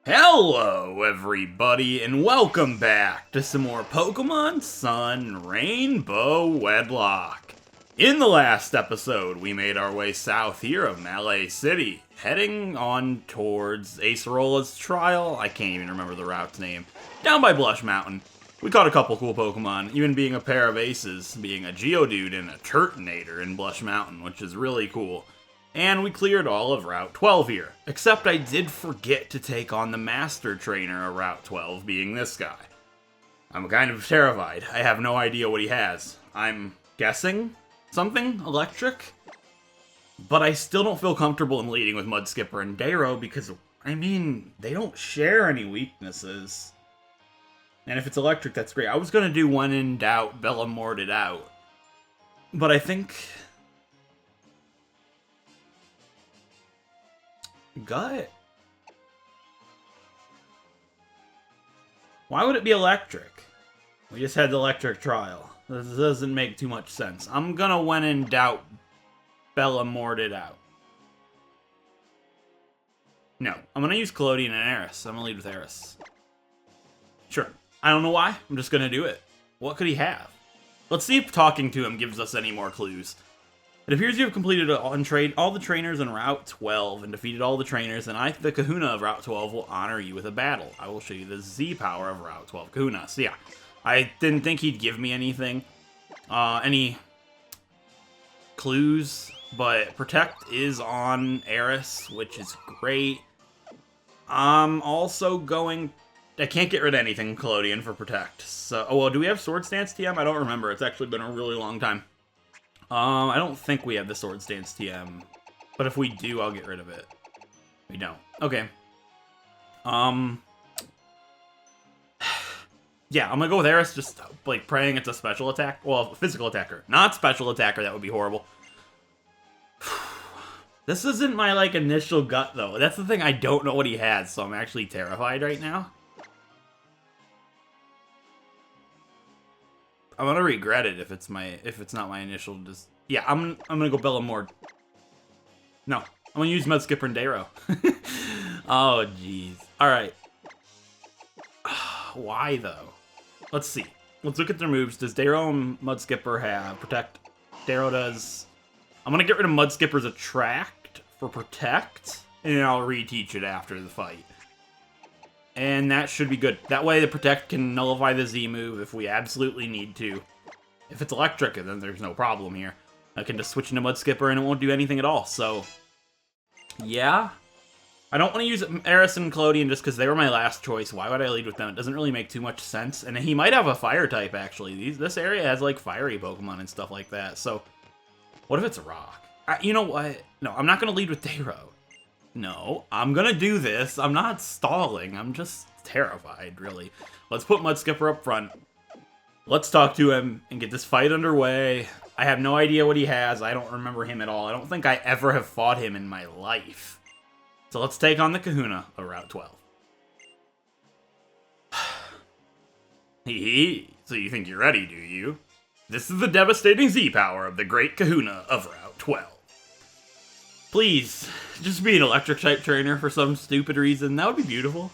Hello everybody and welcome back to some more Pokémon Sun Rainbow Wedlocke. In the last episode, we made our way south here of Malay City, heading on towards Acerola's trial. I can't even remember the route's name. Down by Blush Mountain. We caught a couple cool Pokemon, even being a pair of aces, being a Geodude and a Turtonator in Blush Mountain, which is really cool. And we cleared all of Route 12 here. Except I did forget to take on the Master Trainer of Route 12, being this guy. I'm kind of terrified. I have no idea what he has. I'm guessing something electric? But I still don't feel comfortable in leading with Mudskipper and Darrow because, I mean, they don't share any weaknesses. And if it's electric, that's great. I was going to do when in doubt, Bellamort it out. But I think Gut? Why would it be electric? We just had the electric trial. This doesn't make too much sense. I'm gonna, when in doubt, Bellamort it out. No, I'm gonna use Collodion and Eris. I'm gonna lead with Eris. Sure. I don't know why. I'm just gonna do it. What could he have? Let's see if talking to him gives us any more clues. It appears you have completed all the trainers in Route 12 and defeated all the trainers, and I, the Kahuna of Route 12, will honor you with a battle. I will show you the Z power of Route 12 Kahuna. So yeah, I didn't think he'd give me anything, any clues, but Protect is on Eris, which is great. I'm also going, I can't get rid of anything Collodion for Protect. So, oh well, do we have Sword Stance TM? I don't remember. It's actually been a really long time. I don't think we have the Sword Stance TM, but if we do, I'll get rid of it. We don't. Okay. Yeah, I'm gonna go with Eris, just, like, praying it's a special attack. Well, physical attacker. Not special attacker, that would be horrible. This isn't my, like, initial gut, though. That's the thing, I don't know what he has, so I'm actually terrified right now. I'm gonna regret it if it's not my initial. Yeah, I'm gonna go Bellamort. No, I'm gonna use Mudskipper and Darrow. Oh jeez. All right. Why though? Let's see. Let's look at their moves. Does Darrow and Mudskipper have Protect? Darrow does. I'm gonna get rid of Mudskipper's Attract for Protect, and I'll reteach it after the fight. And that should be good. That way the Protect can nullify the Z move if we absolutely need to. If it's electric, then there's no problem here. I can just switch into Mudskipper and it won't do anything at all, so yeah. I don't want to use Eris and Collodion just because they were my last choice. Why would I lead with them? It doesn't really make too much sense. And he might have a fire type, actually. This area has, like, fiery Pokemon and stuff like that, so what if it's a rock? You know what? No, I'm not going to lead with Darrow. No, I'm gonna do this. I'm not stalling. I'm just terrified, really. Let's put Mudskipper up front. Let's talk to him and get this fight underway. I have no idea what he has. I don't remember him at all. I don't think I ever have fought him in my life. So let's take on the Kahuna of Route 12. Hee. So you think you're ready, do you? This is the devastating Z power of the great Kahuna of Route 12. Please, just be an electric-type trainer for some stupid reason. That would be beautiful.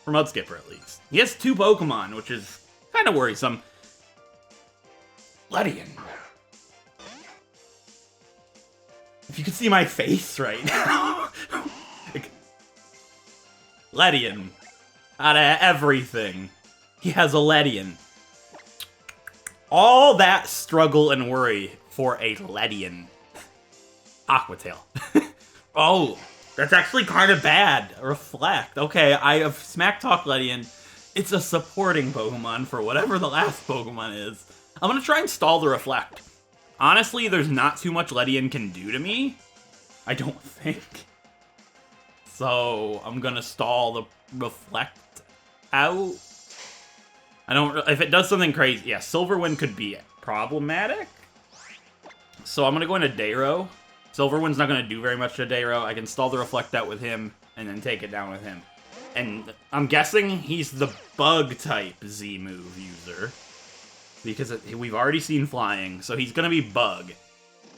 For Mudskipper, at least. He has 2 Pokemon, which is kind of worrisome. Ledian. If you could see my face right now. Ledian. Out of everything, he has a Ledian. All that struggle and worry for a Ledian. Aqua Tail. Oh, that's actually kind of bad. Reflect. Okay, I have Smack Talk Ledian. It's a supporting Pokemon for whatever the last Pokemon is. I'm going to try and stall the Reflect. Honestly, there's not too much Ledian can do to me. I don't think. So, I'm going to stall the Reflect out. I don't... If it does something crazy... Yeah, Silverwind could be problematic. So, I'm going to go into Darrow. Silverwind's not going to do very much to Darrow. I can stall the Reflect out with him, and then take it down with him. And I'm guessing he's the Bug-type Z-move user. Because we've already seen Flying, so he's going to be Bug.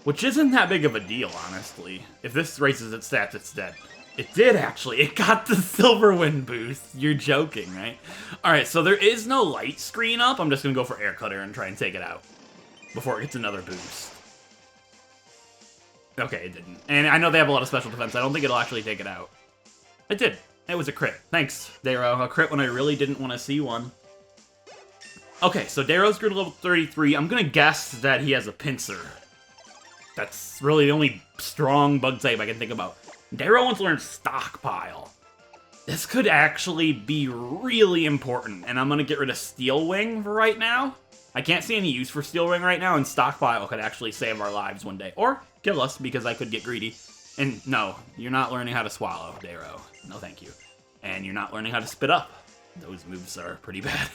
Which isn't that big of a deal, honestly. If this raises its stats, it's dead. It did, actually. It got the silver wind boost. You're joking, right? Alright, so there is no light screen up. I'm just gonna go for Air Cutter and try and take it out before it gets another boost. Okay, it didn't. And I know they have a lot of special defense. I don't think it'll actually take it out. It did. It was a crit. Thanks, Darrow. A crit when I really didn't want to see one. Okay, so Darrow's grew to level 33. I'm gonna guess that he has a Pinsir. That's really the only strong bug type I can think about. Darrow wants to learn Stockpile. This could actually be really important, and I'm gonna get rid of Steel Wing for right now. I can't see any use for Steel Wing right now, and Stockpile could actually save our lives one day. Or kill us, because I could get greedy. And no, you're not learning how to swallow, Darrow. No thank you. And you're not learning how to spit up. Those moves are pretty bad.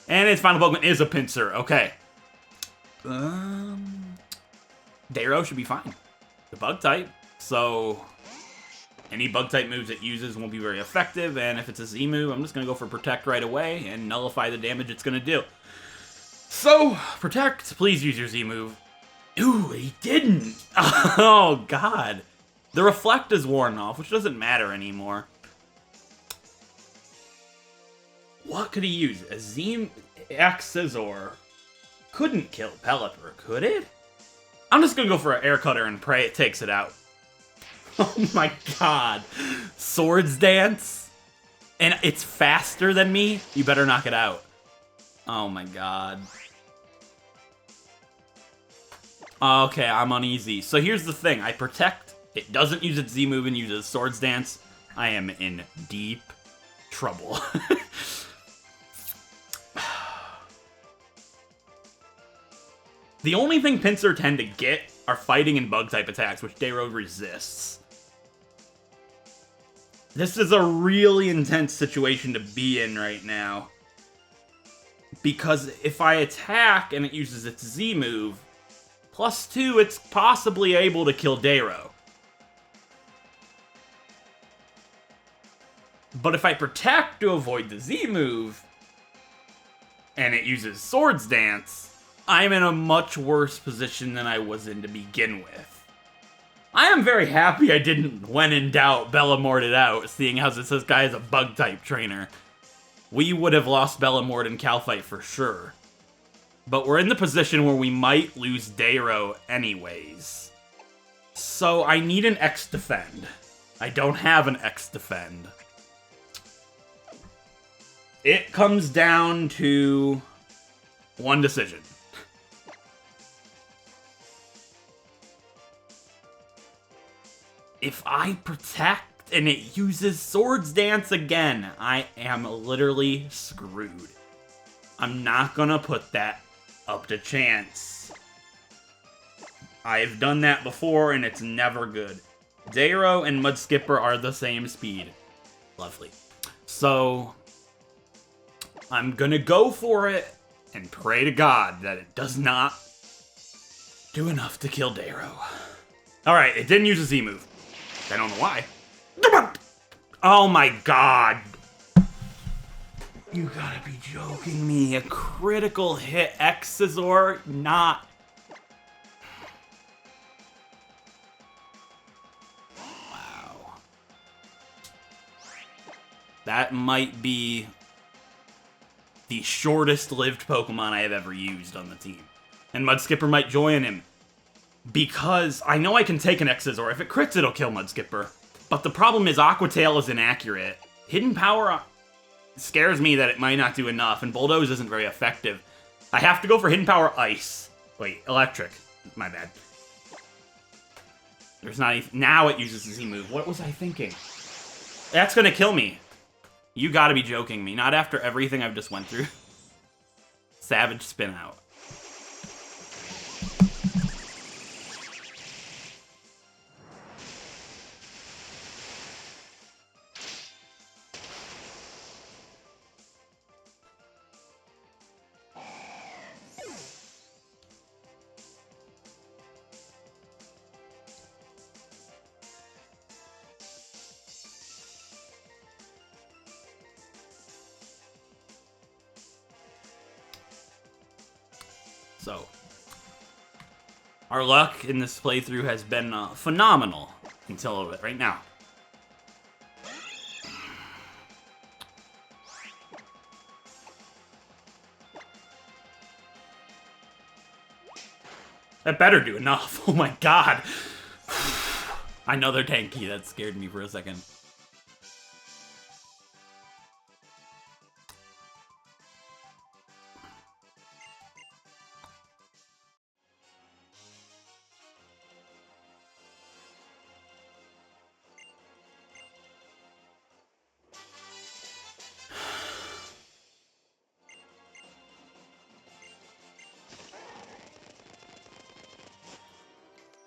And its final Pokemon is a Pinsir. Okay. Darrow should be fine. The bug type. So any bug type moves it uses won't be very effective. And if it's a Z move, I'm just going to go for Protect right away and nullify the damage it's going to do. So, Protect, please use your Z move. Ooh, he didn't. Oh, God. The Reflect is worn off, which doesn't matter anymore. What could he use? A Z-Scizor couldn't kill Pelipper, could it? I'm just gonna go for an Air Cutter and pray it takes it out. Oh my god. Swords Dance? And it's faster than me? You better knock it out. Oh my god. Okay, I'm uneasy. So here's the thing. I Protect. It doesn't use its Z move and uses Swords Dance. I am in deep trouble. The only thing Pinsir tend to get are fighting and bug-type attacks, which Darrow resists. This is a really intense situation to be in right now. Because if I attack and it uses its Z move, +2, it's possibly able to kill Darrow. But if I Protect to avoid the Z move, and it uses Swords Dance, I'm in a much worse position than I was in to begin with. I am very happy I didn't, when in doubt, Bellamort it out, seeing how this guy is a bug-type trainer. We would have lost Bellamort in Cal Fight for sure. But we're in the position where we might lose Darrow anyways. So I need an X-Defend. I don't have an X-Defend. It comes down to one decision. If I Protect and it uses Swords Dance again, I am literally screwed. I'm not gonna put that up to chance. I've done that before and it's never good. Darrow and Mudskipper are the same speed. Lovely. So, I'm gonna go for it and pray to God that it does not do enough to kill Darrow. Alright, it didn't use a Z move. I don't know why. Oh my god. You gotta be joking me. A critical hit X-Scizor, not... Wow. That might be the shortest lived Pokemon I have ever used on the team. And Mudskipper might join him. Because I know I can take an X-Scizor. If it crits, it'll kill Mudskipper. But the problem is Aqua Tail is inaccurate. Hidden Power scares me that it might not do enough, and Bulldoze isn't very effective. I have to go for Hidden Power Ice. Wait, Electric. My bad. There's not even... Now it uses the Z move. What was I thinking? That's gonna kill me. You gotta be joking me. Not after everything I've just went through. Savage Spin Out. So, our luck in this playthrough has been phenomenal until right now. That better do enough. Oh my god. I know they're tanky. That scared me for a second.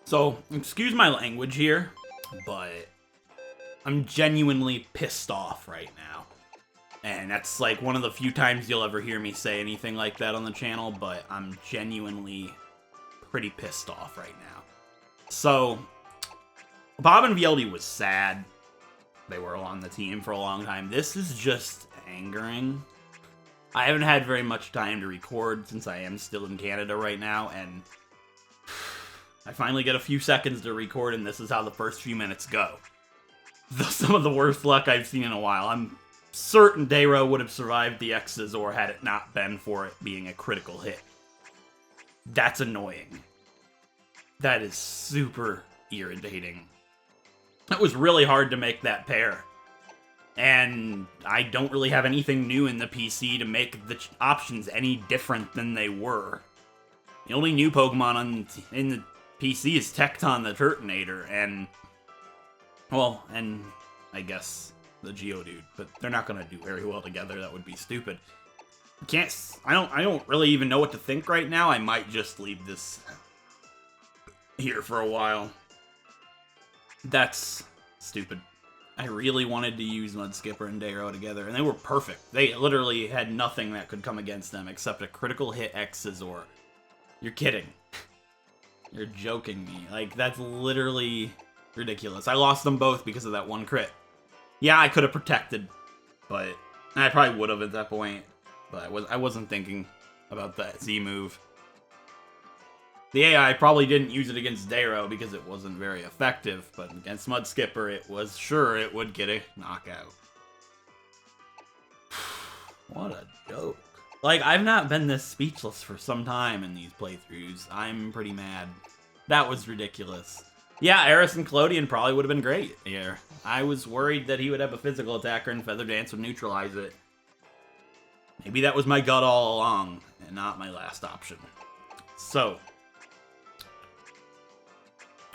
So, excuse my language here, but I'm genuinely pissed off right now. And that's like one of the few times you'll ever hear me say anything like that on the channel, but I'm genuinely pretty pissed off right now. So, Bob and VLD was sad. They were on the team for a long time. This is just angering. I haven't had very much time to record since I am still in Canada right now, and I finally get a few seconds to record, and this is how the first few minutes go. Some of the worst luck I've seen in a while. I'm certain Dayro would have survived the X's or had it not been for it being a critical hit. That's annoying. That is super irritating. It was really hard to make that pair. And I don't really have anything new in the PC to make the options any different than they were. The only new Pokemon in the PC is Tecton the Turtonator, and, well, and I guess the Geodude, but they're not gonna do very well together. That would be stupid. I don't really even know what to think right now. I might just leave this here for a while. That's stupid. I really wanted to use Mudskipper and Dayro together, and they were perfect. They literally had nothing that could come against them except a critical hit Xazor. You're kidding. You're joking me. Like, that's literally ridiculous. I lost them both because of that one crit. Yeah, I could have protected, but I probably would have at that point. But I wasn't thinking about that Z move. The AI probably didn't use it against Dayro because it wasn't very effective, but against Mudskipper, it was sure it would get a knockout. What a joke. Like, I've not been this speechless for some time in these playthroughs. I'm pretty mad. That was ridiculous. Yeah, Eris and Collodion probably would have been great here. I was worried that he would have a physical attacker and Feather Dance would neutralize it. Maybe that was my gut all along, and not my last option. So,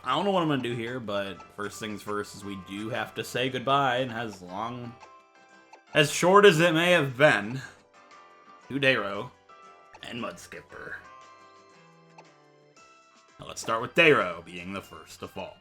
I don't know what I'm going to do here, but first things first is we do have to say goodbye, and as short as it may have been, to Dayro and Mudskipper. Now let's start with Dayro being the first to fall.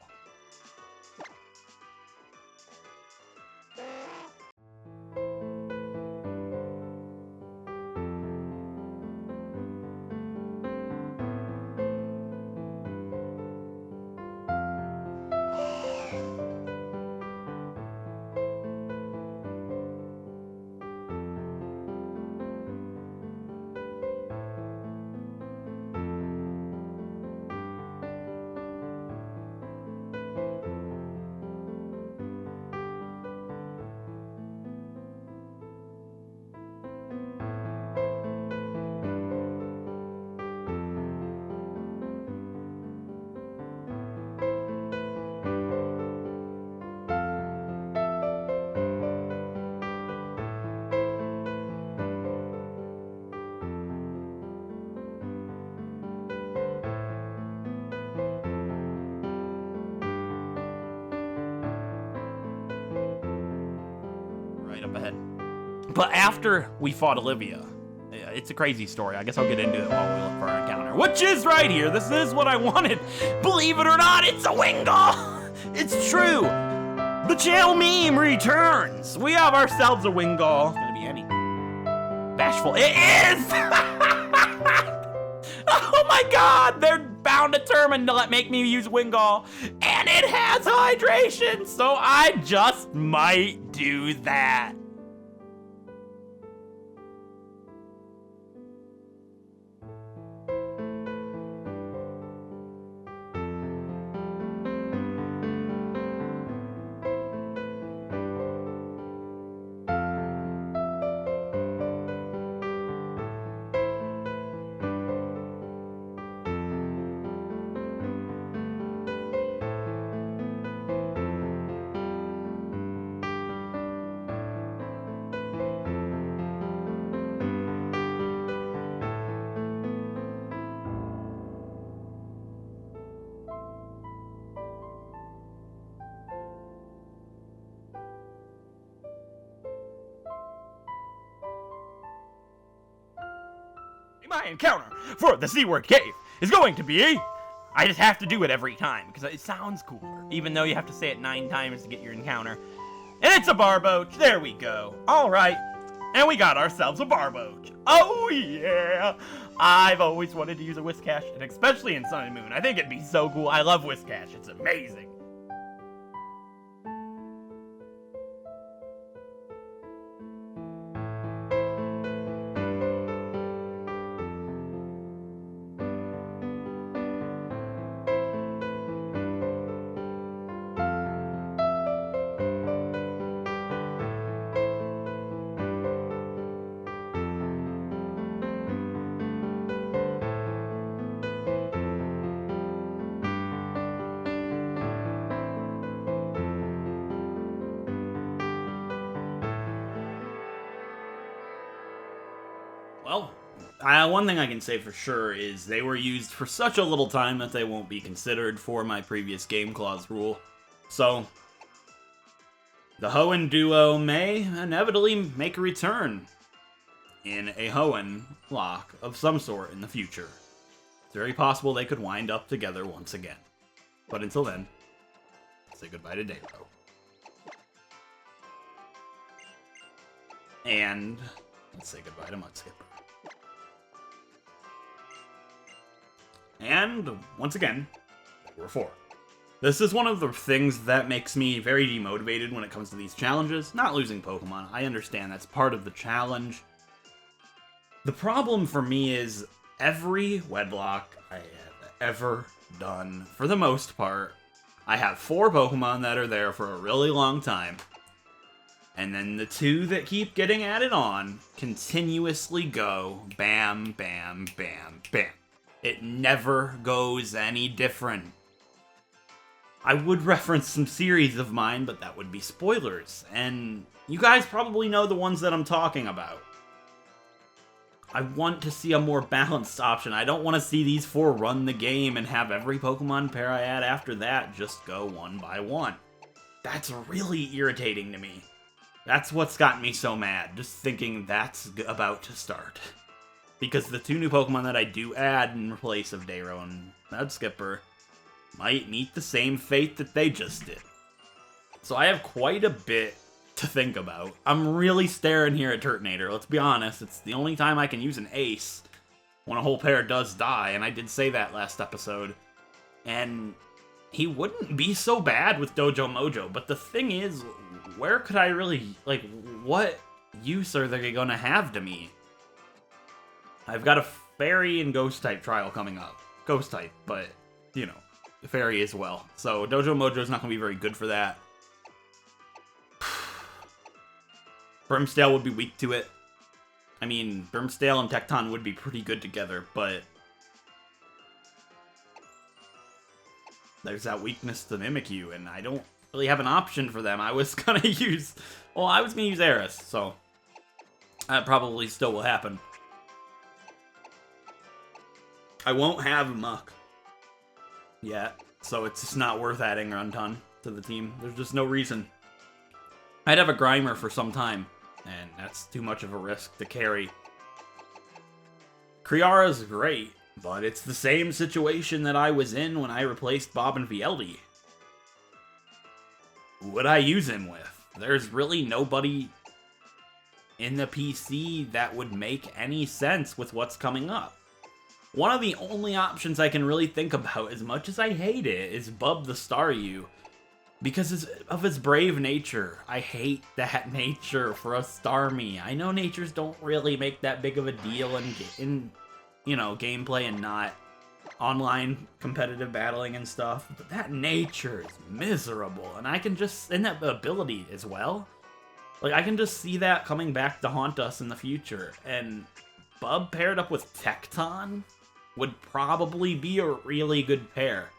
Up ahead. But after we fought Olivia, it's a crazy story. I guess I'll get into it while we look for our encounter, which is right here. This is what I wanted. Believe it or not, it's a Wingull. It's true. The channel meme returns. We have ourselves a Wingull. It's gonna be any bashful. It is. Oh my God! They're bound determined to make me use Wingull, and it has hydration, so I just might do that. my encounter for the Seaward Cave is going to be... I just have to do it every time, because it sounds cooler, even though you have to say it 9 times to get your encounter. And it's a Barboach! There we go. Alright. And we got ourselves a Barboach. Oh yeah! I've always wanted to use a Whiscash, and especially in Sun and Moon. I think it'd be so cool. I love Whiscash. It's amazing. Well, one thing I can say for sure is they were used for such a little time that they won't be considered for my previous game clause rule. So, the Hoenn duo may inevitably make a return in a Hoenn lock of some sort in the future. It's very possible they could wind up together once again. But until then, say goodbye to Dayro. And let's say goodbye to Mudskipper. And, once again, we're 4. This is one of the things that makes me very demotivated when it comes to these challenges. Not losing Pokemon, I understand that's part of the challenge. The problem for me is every Wedlocke I have ever done, for the most part, I have 4 Pokemon that are there for a really long time. And then the 2 that keep getting added on continuously go bam, bam, bam, bam. It never goes any different. I would reference some series of mine, but that would be spoilers, and you guys probably know the ones that I'm talking about. I want to see a more balanced option. I don't want to see these 4 run the game and have every Pokemon pair I add after that just go one by one. That's really irritating to me. That's what's got me so mad, just thinking that's about to start. Because the 2 new Pokemon that I do add in place of Dayro and Mudskipper might meet the same fate that they just did. So I have quite a bit to think about. I'm really staring here at Turtonator, let's be honest. It's the only time I can use an ace when a whole pair does die, and I did say that last episode. And he wouldn't be so bad with Dojo Mojo, but the thing is, where could I really, like, what use are they gonna have to me? I've got a Fairy and Ghost-type trial coming up. Ghost-type, but, you know, the Fairy as well. So Dojo Mojo's not going to be very good for that. Brimstale would be weak to it. I mean, Brimstale and Tecton would be pretty good together, but there's that weakness to Mimikyu, and I don't really have an option for them. I was going to use... Well, I was going to use Eris, so that probably still will happen. I won't have Muck yet, so it's just not worth adding Runton to the team. There's just no reason. I'd have a Grimer for some time, and that's too much of a risk to carry. Kriara's great, but it's the same situation that I was in when I replaced Bob and Vieldy. Who would I use him with? There's really nobody in the PC that would make any sense with what's coming up. One of the only options I can really think about, as much as I hate it, is Bub the Staryu. Because of his brave nature. I hate that nature for a Starmie. I know natures don't really make that big of a deal in you know, gameplay and not online competitive battling and stuff. But that nature is miserable. And I can just, and that ability as well. Like, I can just see that coming back to haunt us in the future. And Bub paired up with Tecton would probably be a really good pair.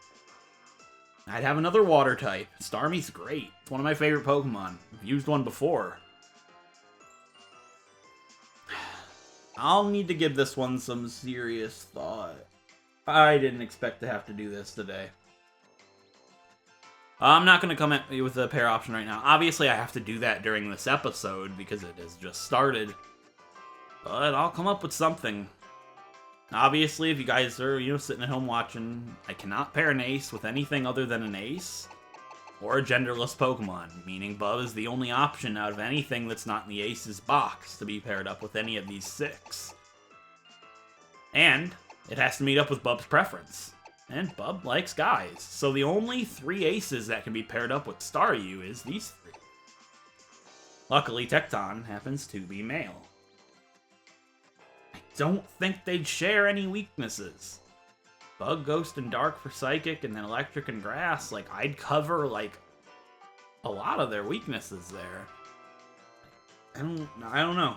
I'd have another water type. Starmie's great. It's one of my favorite Pokemon. I've used one before. I'll need to give this one some serious thought. I didn't expect to have to do this today. I'm not going to come at you with a pair option right now. Obviously, I have to do that during this episode because it has just started. But I'll come up with something. Obviously, if you guys are, sitting at home watching, I cannot pair an ace with anything other than an ace or a genderless Pokemon, meaning Bub is the only option out of anything that's not in the ace's box to be paired up with any of these 6. And it has to meet up with Bub's preference. And Bub likes guys, so the only 3 aces that can be paired up with Staryu is these 3. Luckily, Tecton happens to be male. I don't think they'd share any weaknesses. Bug, Ghost, and Dark for Psychic, and then Electric and Grass, like, I'd cover, like, a lot of their weaknesses there. I don't know.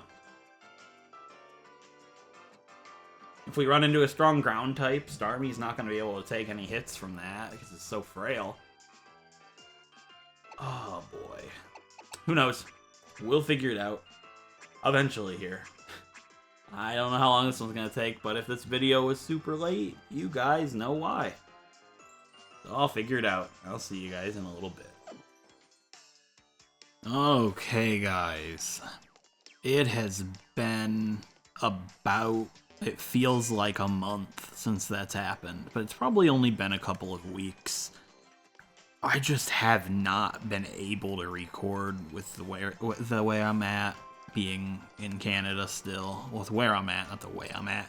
If we run into a strong ground type, Starmie's not going to be able to take any hits from that because it's so frail. Oh boy. Who knows? We'll figure it out eventually here. I don't know how long this one's going to take, but if this video was super late, you guys know why. So I'll figure it out. I'll see you guys in a little bit. Okay, guys. It has been about... It feels like a month since that's happened, but it's probably only been a couple of weeks. I just have not been able to record with the way I'm at, being in Canada still. With where I'm at, not the way I'm at.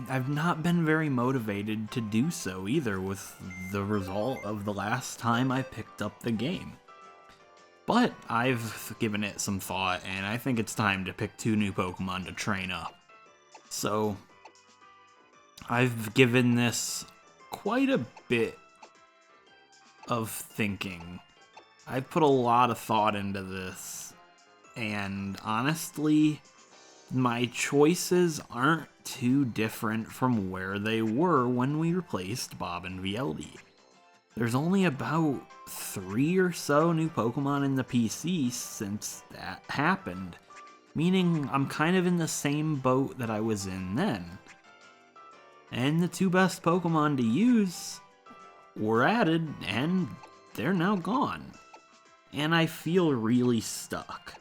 I've not been very motivated to do so either with the result of the last time I picked up the game. But I've given it some thought, and I think it's time to pick 2 new Pokemon to train up. So, I've given this quite a bit of thinking. I've put a lot of thought into this, and honestly, my choices aren't too different from where they were when we replaced Bob and VLD. There's only about 3 or so new Pokemon in the PC since that happened, meaning I'm kind of in the same boat that I was in then. And the 2 best Pokemon to use were added, and they're now gone. And I feel really stuck.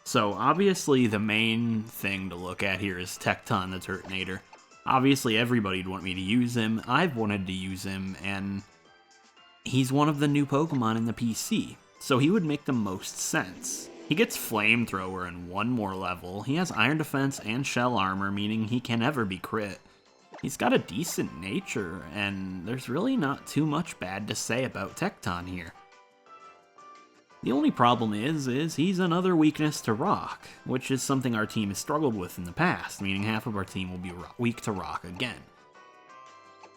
So obviously the main thing to look at here is Tecton the Turtonator. Obviously everybody'd want me to use him, I've wanted to use him, and he's one of the new Pokemon in the PC, so he would make the most sense. He gets Flamethrower in 1 more level, he has Iron Defense and Shell Armor, meaning he can never be crit. He's got a decent nature, and there's really not too much bad to say about Tecton here. The only problem is he's another weakness to Rock, which is something our team has struggled with in the past, meaning half of our team will be weak to Rock again.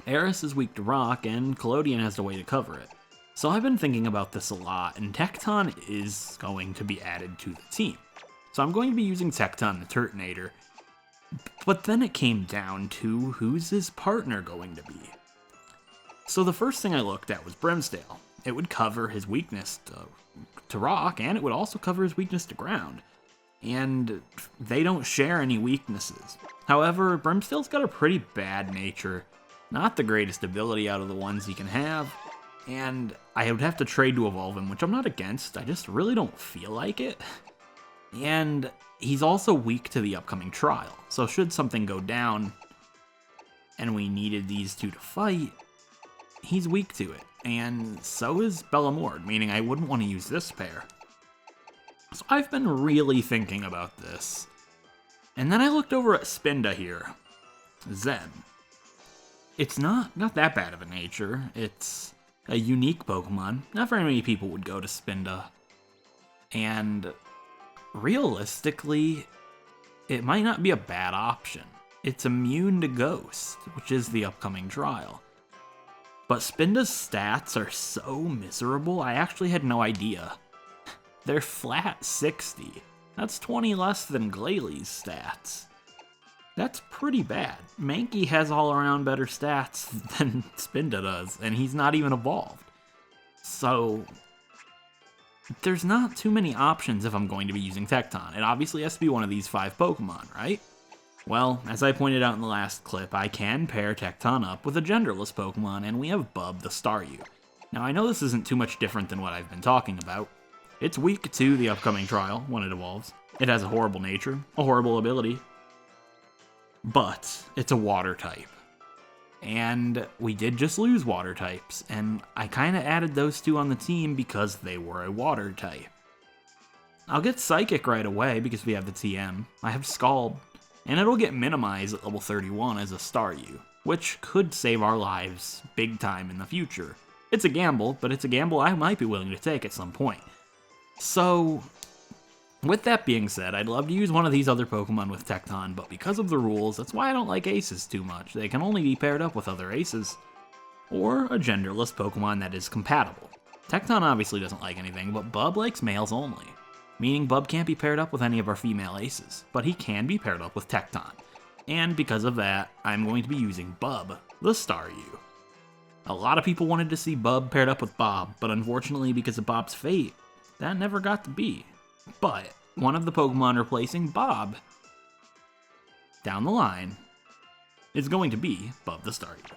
Eris is weak to Rock, and Collodion has a way to cover it. So I've been thinking about this a lot, and Tecton is going to be added to the team. So I'm going to be using Tecton the Turtonator, but then it came down to who's his partner going to be. So the first thing I looked at was Brimstale. It would cover his weakness to Rock, and it would also cover his weakness to Ground. And they don't share any weaknesses. However, Brimstale's got a pretty bad nature. Not the greatest ability out of the ones he can have, and I would have to trade to evolve him, which I'm not against, I just really don't feel like it. And he's also weak to the upcoming trial, so should something go down and we needed these 2 to fight, he's weak to it, and so is Bellamord, meaning I wouldn't want to use this pair. So I've been really thinking about this, and then I looked over at Spinda here, Zen. It's not that bad of a nature. It's a unique Pokemon. Not very many people would go to Spinda. And realistically, it might not be a bad option. It's immune to Ghost, which is the upcoming trial. But Spinda's stats are so miserable, I actually had no idea. They're flat 60. That's 20 less than Glalie stats. That's pretty bad. Mankey has all around better stats than Spinda does, and he's not even evolved. So, there's not too many options if I'm going to be using Tecton. It obviously has to be one of these 5 Pokemon, right? Well, as I pointed out in the last clip, I can pair Tecton up with a genderless Pokemon, and we have Bub the Staryu. Now, I know this isn't too much different than what I've been talking about. It's weak to the upcoming trial when it evolves. It has a horrible nature, a horrible ability. but it's a water type. And we did just lose water types, and I kind of added those two on the team because they were a water type. I'll get Psychic right away because we have the TM. I have Scald, and it'll get minimized at level 31 as a Staryu, which could save our lives big time in the future. It's a gamble, but it's a gamble I might be willing to take at some point. So, with that being said, I'd love to use one of these other Pokemon with Tecton, but because of the rules, that's why I don't like Aces too much. They can only be paired up with other Aces, or a genderless Pokemon that is compatible. Tecton obviously doesn't like anything, but Bub likes males only, meaning Bub can't be paired up with any of our female Aces, but he can be paired up with Tecton. And because of that, I'm going to be using Bub, the Staryu. A lot of people wanted to see Bub paired up with Bob, but unfortunately because of Bob's fate, that never got to be. But one of the Pokemon replacing Bob down the line is going to be Bub the Staryu.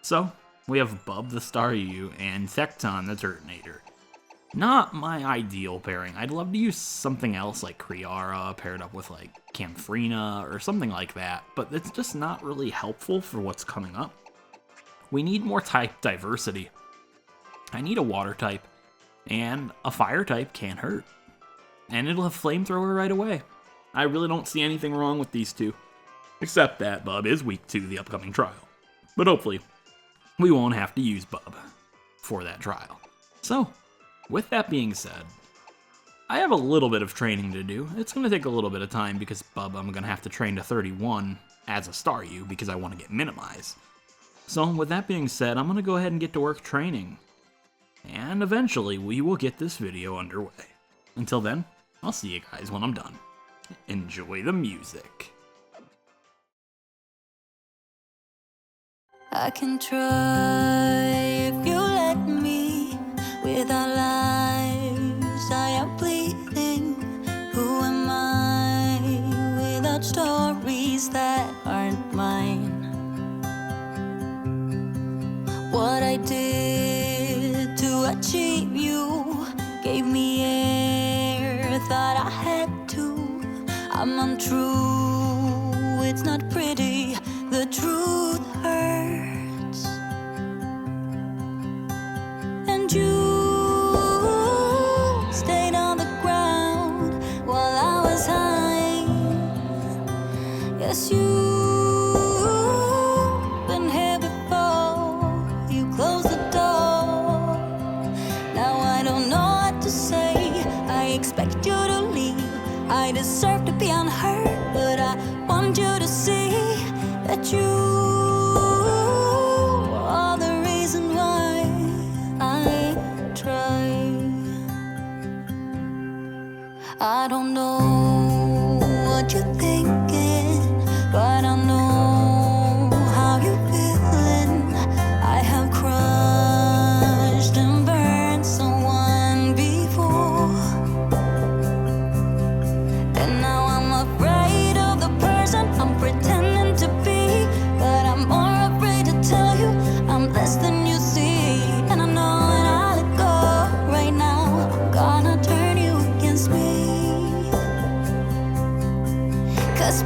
So, we have Bub the Staryu and Tecton the Turtonator. Not my ideal pairing. I'd love to use something else like Kriara paired up with like Camfrina or something like that, but it's just not really helpful for what's coming up. We need more type diversity. I need a water type, and a fire type can't hurt. And it'll have Flamethrower right away. I really don't see anything wrong with these two, except that Bub is weak to the upcoming trial. But hopefully, we won't have to use Bub for that trial. So, with that being said, I have a little bit of training to do. It's going to take a little bit of time because Bub I'm going to have to train to 31 as a Staryu because I want to get minimized. So with that being said, I'm going to go ahead and get to work training. And eventually we will get this video underway. Until then, I'll see you guys when I'm done. Enjoy the music. I can try if you let me. With our lives I am bleeding. Who am I without stories that aren't mine? What I did to achieve you gave me air, thought I had to. I'm untrue, it's not pretty, the truth hurts. And you stayed on the ground while I was high. Yes, you've been here before, you closed the door. Now I don't know what to say, I expect you to leave. I deserve to be unheard, but I want you to see that you are the reason why I try. I don't know what you're thinking, but I know how you're feeling. I have crushed and burned someone before, and now I'm afraid of the person I'm pretending to be. But I'm more afraid to tell you I'm less than you see. And I know when I let go right now, I'm gonna turn you against me. 'Cause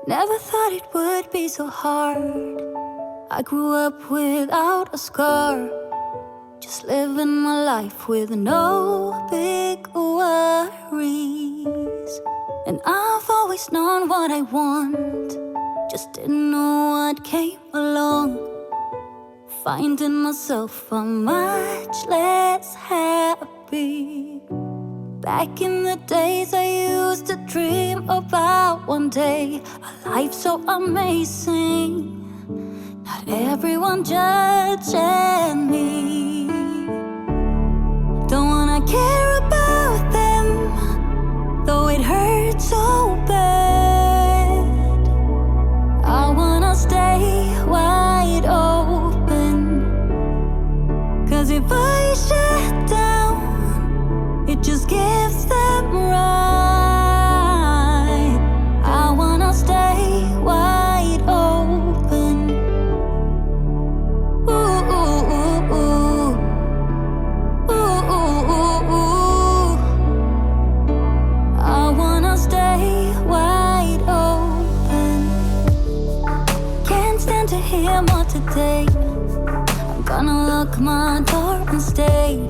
Never thought it would be so hard. I grew up without a scar, just living my life with no big worries. And I've always known what I want, just didn't know what came along. Finding myself much less happy. Back in the days I used to dream about one day a life so amazing, not everyone judging me. Don't wanna care about them, though it hurts so bad. I wanna stay wide open, 'cause if I shut down, it just gives them right. I wanna stay wide open. Ooh, ooh, ooh, ooh. Ooh, ooh, ooh, ooh. I wanna stay wide open. Can't stand to hear more today. I'm gonna lock my door and stay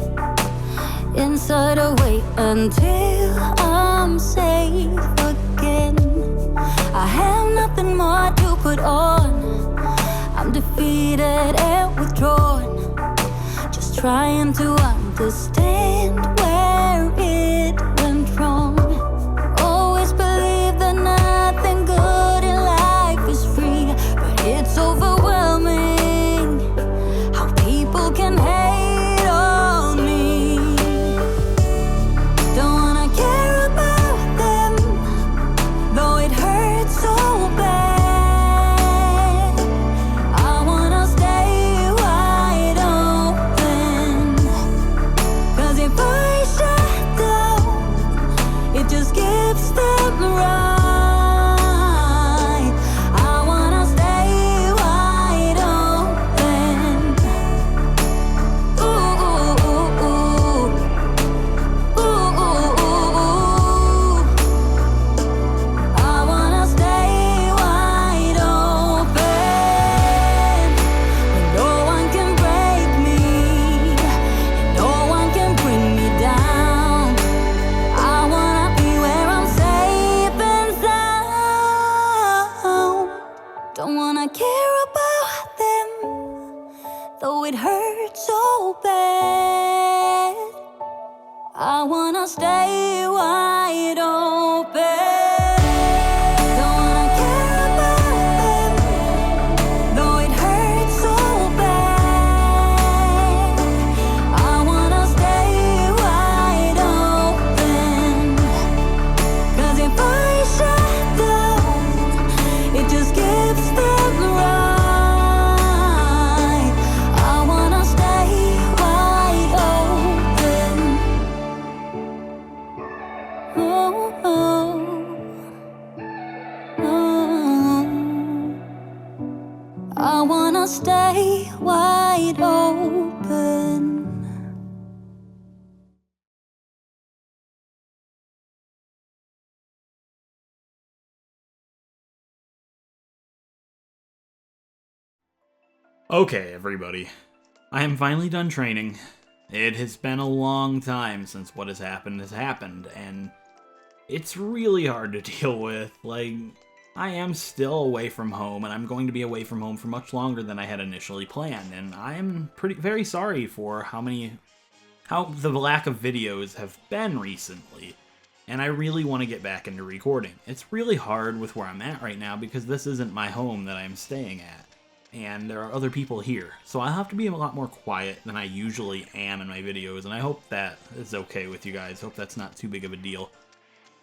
inside, away until I'm safe again. I have nothing more to put on. I'm defeated and withdrawn, just trying to understand where it went wrong. Always believe that nothing good in life is free, but it's overwhelming how people can hate on me. Don't wanna care about them, though it hurts so bad. I wanna stay wide open, 'cause if I shut down, it just gives them right. I wanna stay wide open. Ooh, ooh, ooh, ooh. Ooh, ooh, ooh, ooh. I wanna stay wide open. When no one can break me, and no one can bring me down. I wanna be where I'm safe and sound. Don't wanna care about them, though it hurts so bad. I wanna stay wide open. Don't wanna care about them, though it hurts so bad. I wanna stay wide open, 'cause if I shut down, it just gives them right. I wanna stay wide open. Oh, oh, oh. I wanna stay wide open. Okay, everybody. I am finally done training. It has been a long time since what has happened, and it's really hard to deal with. Like, I am still away from home, and I'm going to be away from home for much longer than I had initially planned, and I am very sorry for how the lack of videos have been recently. And I really want to get back into recording. It's really hard with where I'm at right now because this isn't my home that I'm staying at, and there are other people here, so I'll have to be a lot more quiet than I usually am in my videos, and I hope that is okay with you guys. Hope that's not too big of a deal.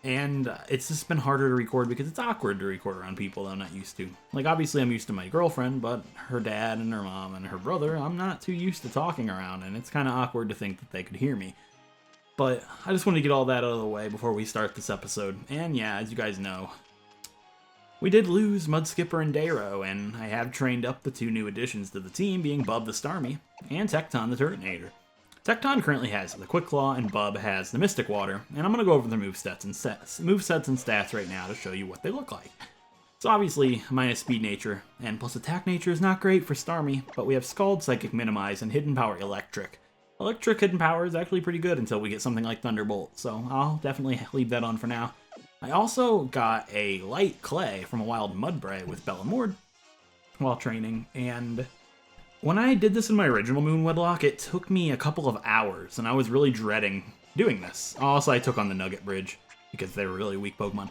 And it's just been harder to record because it's awkward to record around people that I'm not used to. Like, obviously I'm used to my girlfriend, but her dad and her mom and her brother, I'm not too used to talking around, and it's kind of awkward to think that they could hear me. But I just wanted to get all that out of the way before we start this episode. And yeah, as you guys know, we did lose Mudskipper and Darrow, and I have trained up the two new additions to the team, being Bub the Starmie and Tecton the Turtonator. Tecton currently has the Quick Claw, and Bub has the Mystic Water, and I'm going to go over the movesets and stats right now to show you what they look like. So obviously, minus speed nature, and plus attack nature is not great for Starmie, but we have Scald, Psychic Minimize, and Hidden Power Electric. Electric Hidden Power is actually pretty good until we get something like Thunderbolt, so I'll definitely leave that on for now. I also got a Light Clay from a Wild Mudbray with Bellamord while training, and when I did this in my original Moon Wedlocke, it took me a couple of hours, and I was really dreading doing this. Also, I took on the Nugget Bridge, because they're really weak Pokemon.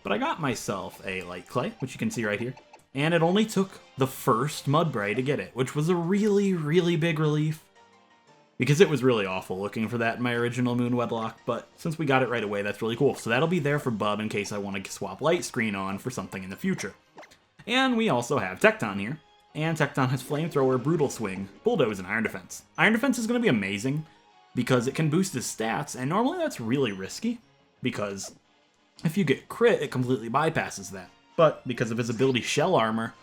But I got myself a Light Clay, which you can see right here, and it only took the first Mudbray to get it, which was a really, really big relief, because it was really awful looking for that in my original Moon Wedlocke, but since we got it right away, that's really cool. So that'll be there for Bub in case I want to swap Light Screen on for something in the future. And we also have Tecton here, and Tecton has Flamethrower, Brutal Swing, Bulldoze, and Iron Defense. Iron Defense is going to be amazing, because it can boost his stats, and normally that's really risky, because if you get crit, it completely bypasses that. But because of his ability Shell Armor,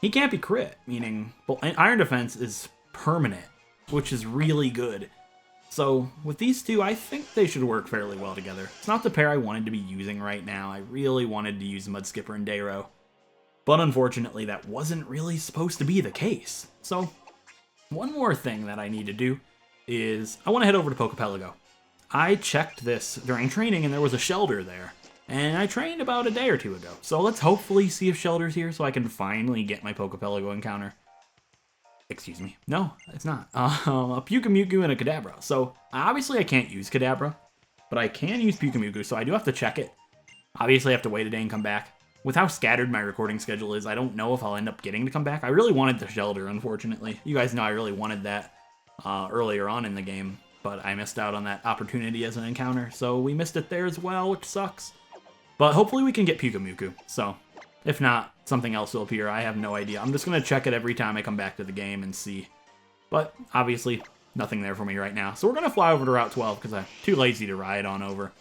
he can't be crit, meaning Iron Defense is permanent, which is really good. So with these two, I think they should work fairly well together. It's not the pair I wanted to be using right now. I really wanted to use Mudskipper and Dayro, but unfortunately that wasn't really supposed to be the case. So one more thing that I need to do is I want to head over to Pokepelago. I checked this during training and there was a Shelter there. And I trained about a day or two ago. So let's hopefully see if Shelter's here so I can finally get my Pokepelago encounter. Excuse me. No, it's not. A Pyukumuku and a Kadabra. So obviously I can't use Kadabra, but I can use Pyukumuku, so I do have to check it. Obviously I have to wait a day and come back. With how scattered my recording schedule is, I don't know if I'll end up getting to come back. I really wanted the Shelter, unfortunately. You guys know I really wanted that earlier on in the game, but I missed out on that opportunity as an encounter. So we missed it there as well, which sucks. But hopefully we can get Pyukumuku, so if not, something else will appear. I have no idea. I'm just going to check it every time I come back to the game and see. But obviously, nothing there for me right now. So we're going to fly over to Route 12 because I'm too lazy to ride on over.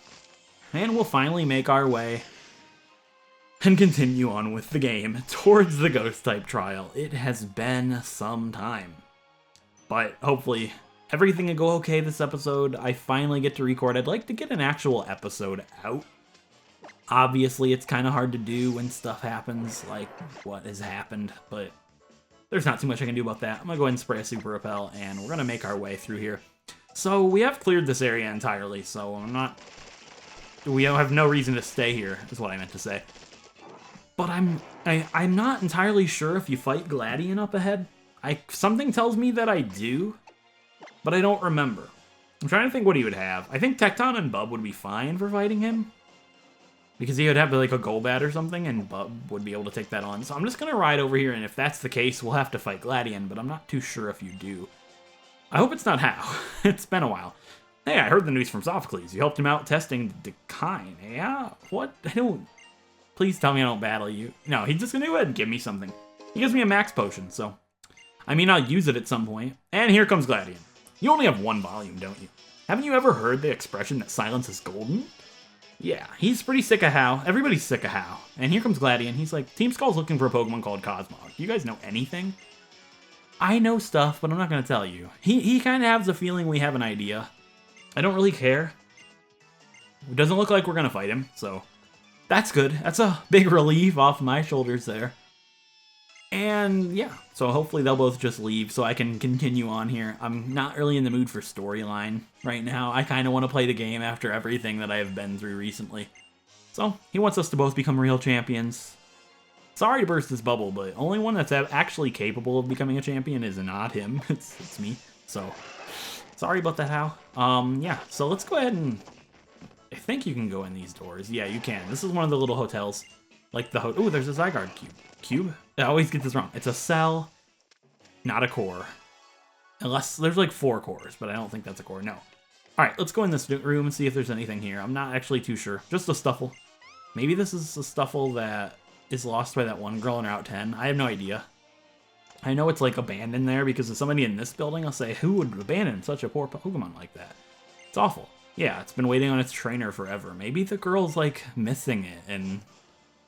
And we'll finally make our way and continue on with the game towards the Ghost-type trial. It has been some time. But hopefully everything will go okay this episode. I finally get to record. I'd like to get an actual episode out. Obviously, it's kind of hard to do when stuff happens, like what has happened, but there's not too much I can do about that. I'm going to go ahead and spray a Super Repel, and we're going to make our way through here. So, we have cleared this area entirely, so we have no reason to stay here, is what I meant to say. But I'm not entirely sure if you fight Gladion up ahead. Something tells me that I do, but I don't remember. I'm trying to think what he would have. I think Tecton and Bub would be fine for fighting him, because he would have like a Golbat or something, and Bub would be able to take that on. So I'm just going to ride over here, and if that's the case, we'll have to fight Gladion, but I'm not too sure if you do. I hope it's not How. It's been a while. Hey, I heard the news from Sophocles. You helped him out testing Decline. Yeah? What? Please tell me I don't battle you. No, he's just going to go ahead and give me something. He gives me a max potion, so I mean, I'll use it at some point. And here comes Gladion. You only have one volume, don't you? Haven't you ever heard the expression that silence is golden? Yeah, he's pretty sick of How. Everybody's sick of How. And here comes Gladion. He's like, Team Skull's looking for a Pokemon called Cosmog. Do you guys know anything? I know stuff, but I'm not going to tell you. He kind of has a feeling we have an idea. I don't really care. It doesn't look like we're going to fight him, so that's good. That's a big relief off my shoulders there. And yeah, so hopefully they'll both just leave so I can continue on here. I'm not really in the mood for storyline right now. I kind of want to play the game after everything that I have been through recently. So he wants us to both become real champions. Sorry to burst this bubble, but only one that's actually capable of becoming a champion is not him. It's me. So sorry about that, How. Yeah, so let's go ahead and I think you can go in these doors. Yeah, you can. This is one of the little hotels. Like the ooh, there's a Zygarde cube. Cube? I always get this wrong. It's a cell, not a core. Unless there's like 4 cores, but I don't think that's a core. No. Alright, let's go in this room and see if there's anything here. I'm not actually too sure. Just a Stuffle. Maybe this is a Stuffle that is lost by that one girl in Route 10. I have no idea. I know it's like abandoned there because if somebody in this building will say, who would abandon such a poor Pokemon like that? It's awful. Yeah, it's been waiting on its trainer forever. Maybe the girl's like missing it and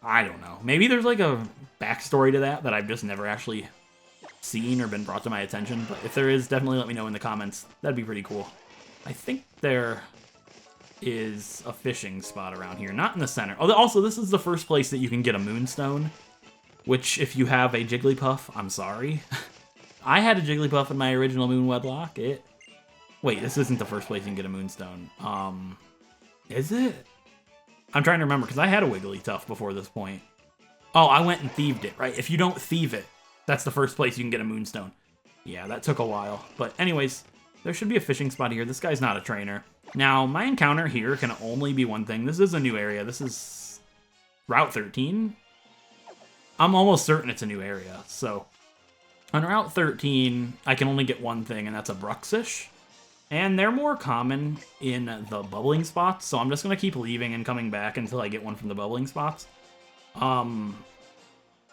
I don't know. Maybe there's like a backstory to that I've just never actually seen or been brought to my attention. But if there is, definitely let me know in the comments. That'd be pretty cool. I think there is a fishing spot around here. Not in the center. Oh, also, this is the first place that you can get a Moonstone which if you have a Jigglypuff, I'm sorry. I had a Jigglypuff in my original Moon Wedlocke. Wait, this isn't the first place you can get a Moonstone. Is it? I'm trying to remember, because I had a Wigglytuff before this point. Oh, I went and thieved it, right? If you don't thieve it, that's the first place you can get a Moonstone. Yeah, that took a while. But anyways, there should be a fishing spot here. This guy's not a trainer. Now, my encounter here can only be one thing. This is a new area. This is Route 13. I'm almost certain it's a new area. So, on Route 13, I can only get one thing, and that's a Bruxish. And they're more common in the bubbling spots, so I'm just going to keep leaving and coming back until I get one from the bubbling spots.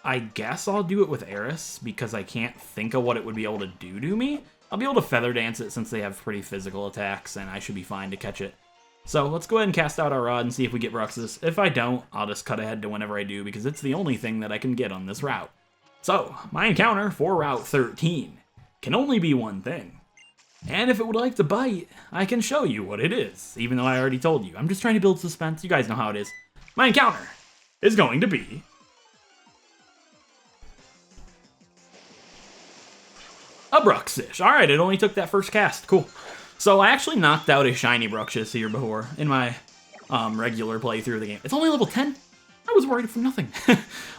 I guess I'll do it with Eris, because I can't think of what it would be able to do to me. I'll be able to Feather Dance it since they have pretty physical attacks, and I should be fine to catch it. So let's go ahead and cast out our rod and see if we get Bruxish. If I don't, I'll just cut ahead to whenever I do, because it's the only thing that I can get on this route. So, my encounter for Route 13 can only be one thing. And if it would like to bite, I can show you what it is, even though I already told you. I'm just trying to build suspense. You guys know how it is. My encounter is going to be a Bruxish. Alright, it only took that first cast. Cool. So I actually knocked out a shiny Bruxish here before in my regular playthrough of the game. It's only level 10. I was worried for nothing.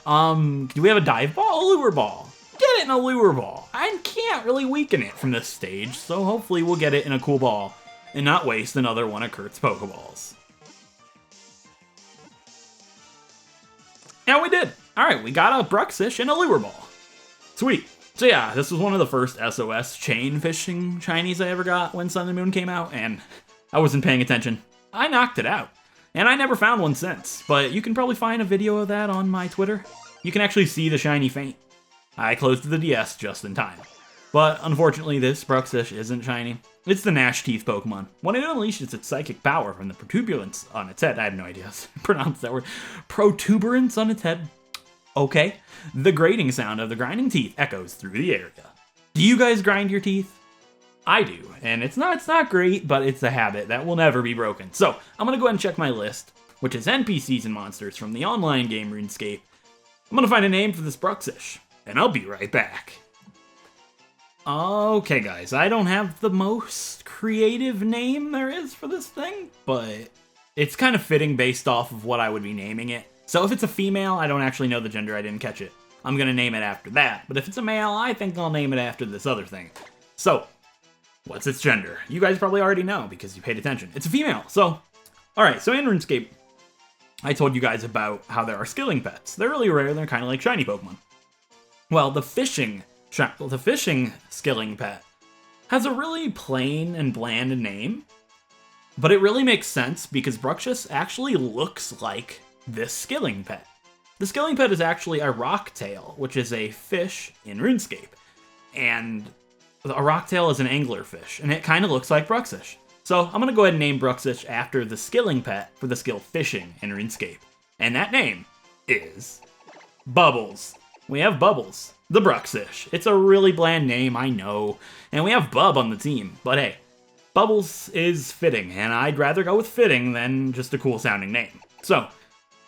Do we have a dive ball? A lure ball. Get it in a lure ball. I can't really weaken it from this stage, so hopefully we'll get it in a cool ball and not waste another one of Kurt's Pokeballs. Yeah, we did. Alright, we got a Bruxish and a lure ball. Sweet. So yeah, this was one of the first SOS chain fishing shinies I ever got when Sun and Moon came out, and I wasn't paying attention. I knocked it out. And I never found one since, but you can probably find a video of that on my Twitter. You can actually see the shiny faint. I closed the DS just in time. But unfortunately, this Bruxish isn't shiny. It's the Gnash Teeth Pokemon. When it unleashes its psychic power from the protuberance on its head, I have no idea how to pronounce that word, protuberance on its head. Okay, the grating sound of the grinding teeth echoes through the area. Do you guys grind your teeth? I do, and it's not great, but it's a habit that will never be broken. So, I'm gonna go ahead and check my list, which is NPCs and monsters from the online game RuneScape. I'm gonna find a name for this Bruxish, and I'll be right back. Okay guys, I don't have the most creative name there is for this thing, but it's kind of fitting based off of what I would be naming it. So if it's a female, I don't actually know the gender, I didn't catch it. I'm gonna name it after that, but if it's a male, I think I'll name it after this other thing. So, what's its gender? You guys probably already know because you paid attention. It's a female, so... Alright, so in RuneScape, I told you guys about how there are skilling pets. They're really rare, they're kind of like shiny Pokemon. Well, the fishing skilling pet has a really plain and bland name, but it really makes sense because Bruxish actually looks like this skilling pet. The skilling pet is actually a rocktail, which is a fish in RuneScape, and a rocktail is an anglerfish, and it kind of looks like Bruxish. So I'm going to go ahead and name Bruxish after the skilling pet for the skill fishing in RuneScape, and that name is Bubbles. We have Bubbles, the Bruxish. It's a really bland name, I know, and we have Bub on the team, but hey, Bubbles is fitting, and I'd rather go with fitting than just a cool sounding name. So,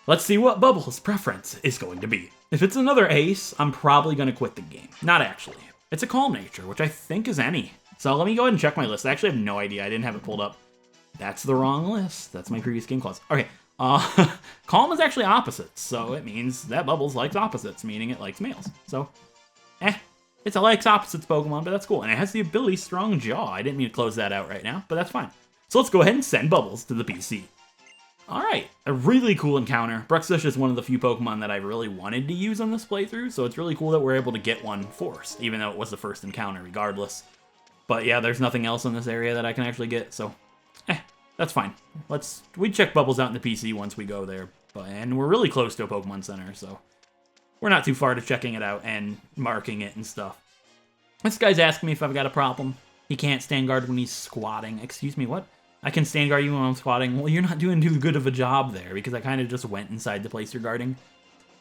let's see what Bubbles' preference is going to be. If it's another ace, I'm probably going to quit the game. Not actually. It's a calm nature, which I think is any. So let me go ahead and check my list. I actually have no idea. I didn't have it pulled up. That's the wrong list. That's my previous game clause. Okay. Calm is actually opposites, so it means that Bubbles likes opposites, meaning it likes males. So, it's a likes opposites Pokemon, but that's cool. And it has the ability Strong Jaw. I didn't mean to close that out right now, but that's fine. So let's go ahead and send Bubbles to the PC. Alright, a really cool encounter. Bruxish is one of the few Pokemon that I really wanted to use on this playthrough, so it's really cool that we're able to get one forced, even though it was the first encounter regardless. But yeah, there's nothing else in this area that I can actually get, so that's fine. We check Bubbles out in the PC once we go there, and we're really close to a Pokemon Center, so we're not too far to checking it out and marking it and stuff. This guy's asking me if I've got a problem. He can't stand guard when he's squatting. Excuse me, what? I can stand guard you when I'm squatting. Well, you're not doing too good of a job there, because I kind of just went inside the place you're guarding.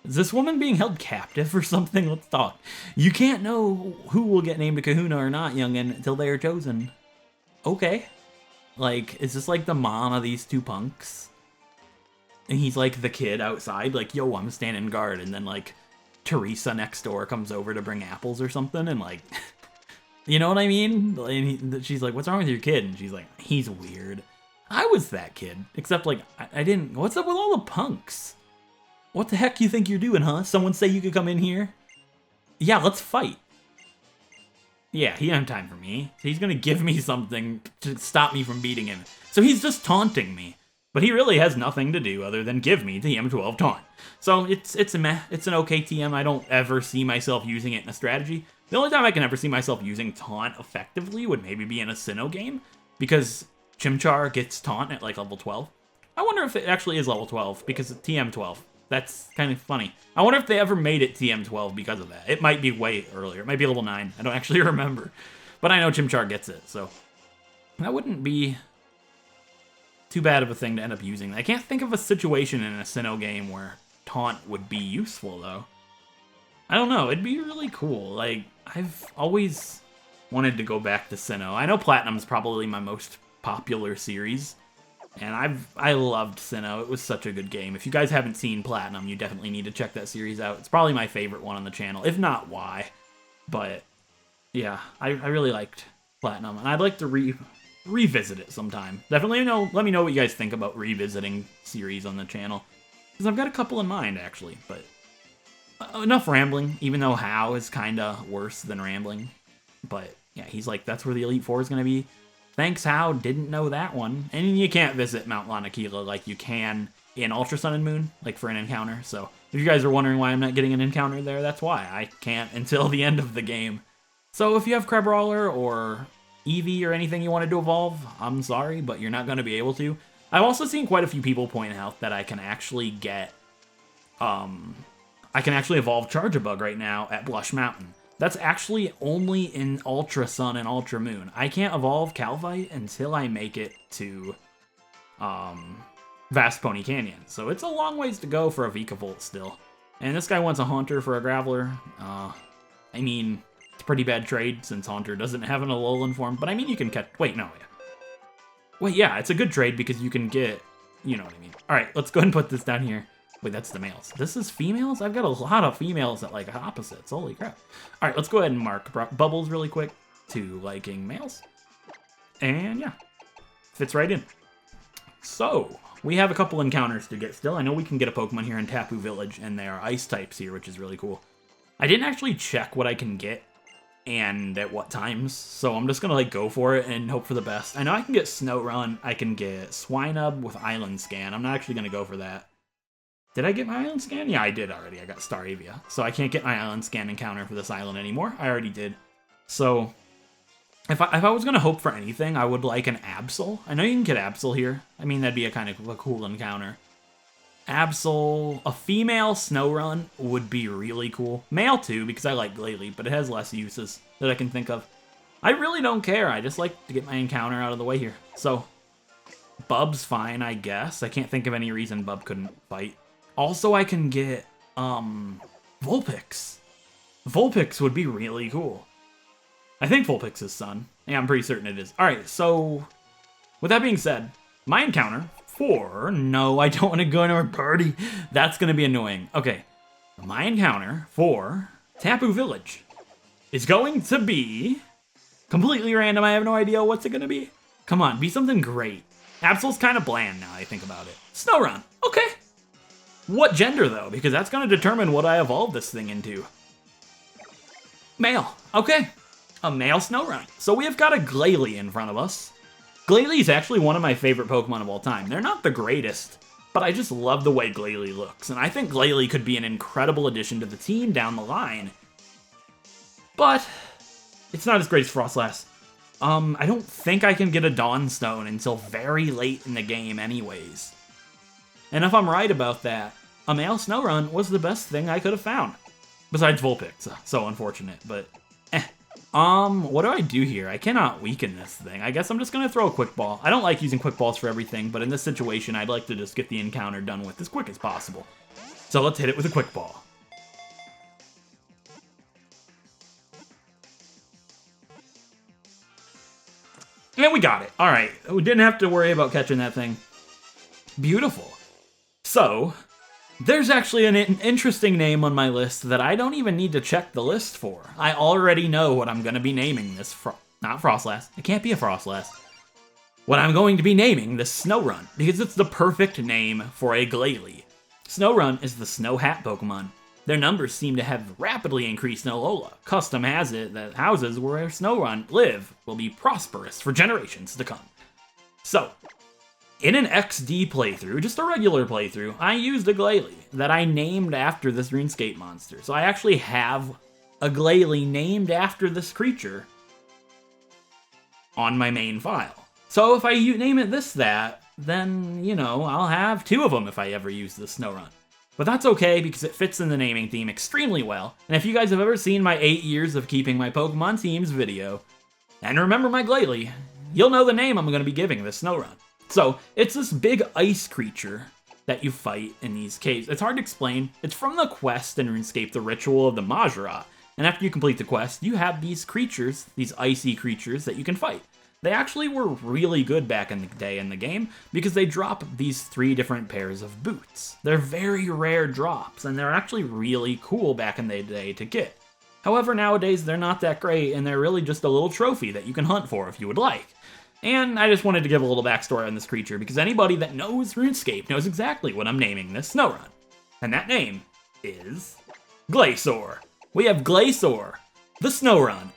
Is this woman being held captive or something? Let's talk. You can't know who will get named a Kahuna or not, youngin', until they are chosen. Okay. Like, is this like the mom of these two punks? And he's like the kid outside, like, yo, I'm standing guard, and then like, Teresa next door comes over to bring apples or something, and like, you know what I mean? And she's like, "What's wrong with your kid?" And she's like, "He's weird." I was that kid, except like I didn't. What's up with all the punks? What the heck you think you're doing, huh? Someone say you could come in here? Yeah, let's fight. Yeah, he didn't have time for me. He's gonna give me something to stop me from beating him. So he's just taunting me. But he really has nothing to do other than give me TM12 taunt. So it's an okay TM. I don't ever see myself using it in a strategy. The only time I can ever see myself using taunt effectively would maybe be in a Sinnoh game, because Chimchar gets taunt at like level 12. I wonder if it actually is level 12 because of TM12. That's kind of funny. I wonder if they ever made it TM12 because of that. It might be way earlier. It might be level 9. I don't actually remember. But I know Chimchar gets it, so that wouldn't be too bad of a thing to end up using. I can't think of a situation in a Sinnoh game where taunt would be useful, though. I don't know. It'd be really cool. Like, I've always wanted to go back to Sinnoh. I know Platinum's probably my most popular series, and I loved Sinnoh. It was such a good game. If you guys haven't seen Platinum, you definitely need to check that series out. It's probably my favorite one on the channel, if not why. But yeah, I really liked Platinum, and I'd like to revisit it sometime. Definitely let me know what you guys think about revisiting series on the channel, because I've got a couple in mind actually. But enough rambling, even though How is kind of worse than rambling. But yeah, he's like, that's where the Elite Four is going to be. Thanks, How. Didn't know that one. And you can't visit Mount Lanakila like you can in Ultra Sun and Moon, like for an encounter. So if you guys are wondering why I'm not getting an encounter there, that's why. I can't until the end of the game. So if you have Crabrawler or Eevee or anything you wanted to evolve, I'm sorry, but you're not going to be able to. I've also seen quite a few people point out that I can actually get, I can actually evolve Charjabug right now at Blush Mountain. That's actually only in Ultra Sun and Ultra Moon. I can't evolve Calvite until I make it to Vast Pony Canyon. So it's a long ways to go for a Vikavolt still. And this guy wants a Haunter for a Graveler. I mean, it's a pretty bad trade since Haunter doesn't have an Alolan form. But I mean, you can catch... Wait, no. Wait, yeah, it's a good trade because you can get... You know what I mean. Alright, let's go ahead and put this down here. Wait, that's the males. This is females? I've got a lot of females that like opposites. Holy crap. Alright, let's go ahead and mark Bubbles really quick to liking males. And yeah, fits right in. So, we have a couple encounters to get still. I know we can get a Pokemon here in Tapu Village, and there are ice types here, which is really cool. I didn't actually check what I can get and at what times, so I'm just gonna like go for it and hope for the best. I know I can get Snorunt, I can get Swinub with Island Scan. I'm not actually gonna go for that. Did I get my Island Scan? Yeah, I did already. I got Staravia. So I can't get my Island Scan encounter for this island anymore. I already did. So, if I was going to hope for anything, I would like an Absol. I know you can get Absol here. I mean, that'd be a kind of a cool encounter. Absol, a female Snorunt would be really cool. Male too, because I like Glalie, but it has less uses that I can think of. I really don't care. I just like to get my encounter out of the way here. So, Bub's fine, I guess. I can't think of any reason Bub couldn't fight. Also, I can get, Vulpix. Vulpix would be really cool. I think Vulpix is Sun. Yeah, I'm pretty certain it is. Alright, so, with that being said, my encounter for... No, I don't want to go into a party. That's going to be annoying. Okay, my encounter for Tapu Village is going to be completely random. I have no idea what's it going to be. Come on, be something great. Absol's kind of bland now I think about it. Snorunt. Okay. What gender, though? Because that's going to determine what I evolve this thing into. Male. Okay. A male Snorunt. So we have got a Glalie in front of us. Glalie is actually one of my favorite Pokemon of all time. They're not the greatest, but I just love the way Glalie looks. And I think Glalie could be an incredible addition to the team down the line. But it's not as great as Frostlass. I don't think I can get a Dawnstone until very late in the game anyways. And if I'm right about that, a male Snorunt was the best thing I could have found. Besides Vulpix, so unfortunate, but what do I do here? I cannot weaken this thing. I guess I'm just gonna throw a Quick Ball. I don't like using Quick Balls for everything, but in this situation, I'd like to just get the encounter done with as quick as possible. So let's hit it with a Quick Ball. And we got it. Alright, we didn't have to worry about catching that thing. Beautiful. So, There's actually an interesting name on my list that I don't even need to check the list for. I already know what I'm going to be naming this not Frostlass. It can't be a Frostlass. What I'm going to be naming this Snowrun, because it's the perfect name for a Glalie. Snowrun is the Snow Hat Pokemon. Their numbers seem to have rapidly increased in ALOLA. Custom has it that houses where Snowrun live will be prosperous for generations to come. So, in an XD playthrough, just a regular playthrough, I used a Glalie that I named after this RuneScape monster. So I actually have a Glalie named after this creature on my main file. So if I name it that, then, you know, I'll have 2 of them if I ever use the Snowrun. But that's okay because it fits in the naming theme extremely well. And if you guys have ever seen my 8 years of keeping my Pokemon themes video, and remember my Glalie, you'll know the name I'm going to be giving this Snowrun. So, it's this big ice creature that you fight in these caves. It's hard to explain. It's from the quest in RuneScape, the Ritual of the Majora. And after you complete the quest, you have these creatures, these icy creatures that you can fight. They actually were really good back in the day in the game because they drop these 3 different pairs of boots. They're very rare drops, and they're actually really cool back in the day to get. However, nowadays they're not that great, and they're really just a little trophy that you can hunt for if you would like. And I just wanted to give a little backstory on this creature because anybody that knows RuneScape knows exactly what I'm naming this Snowrun. And that name is Glasaur. We have Glasaur, the Snowrun.